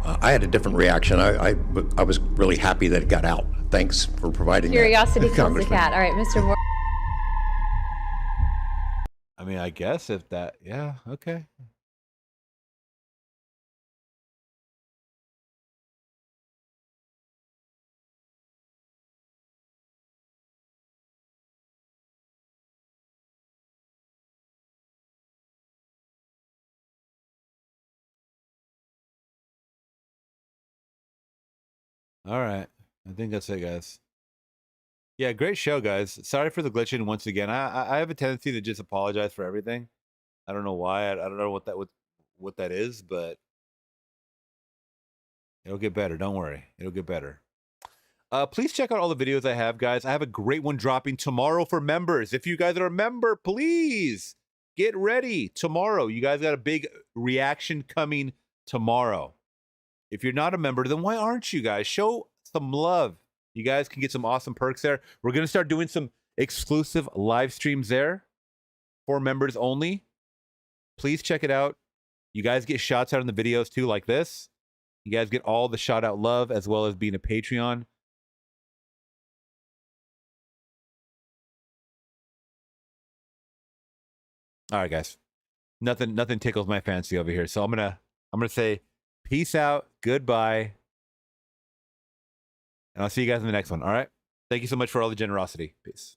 I had a different reaction. I was really happy that it got out. Thanks for providing Curiosity that, kills the cat. All right, Mr. Moore. I mean, I guess if that, yeah, okay. All right. I think that's it, guys. Yeah, great show, guys. Sorry for the glitching once again. I have a tendency to just apologize for everything. I don't know why. I don't know what that is, but it'll get better. Don't worry. It'll get better. Please check out all the videos I have, guys. I have a great one dropping tomorrow for members. If you guys are a member, please get ready tomorrow. You guys got a big reaction coming tomorrow. If you're not a member, then why aren't you guys? Show some love. You guys can get some awesome perks there. We're going to start doing some exclusive live streams there for members only. Please check it out. You guys get shots out in the videos too, like this. You guys get all the shout out love as well as being a Patreon. All right, guys. Nothing tickles my fancy over here. So I'm gonna say peace out, goodbye, and I'll see you guys in the next one. All right. Thank you so much for all the generosity. Peace.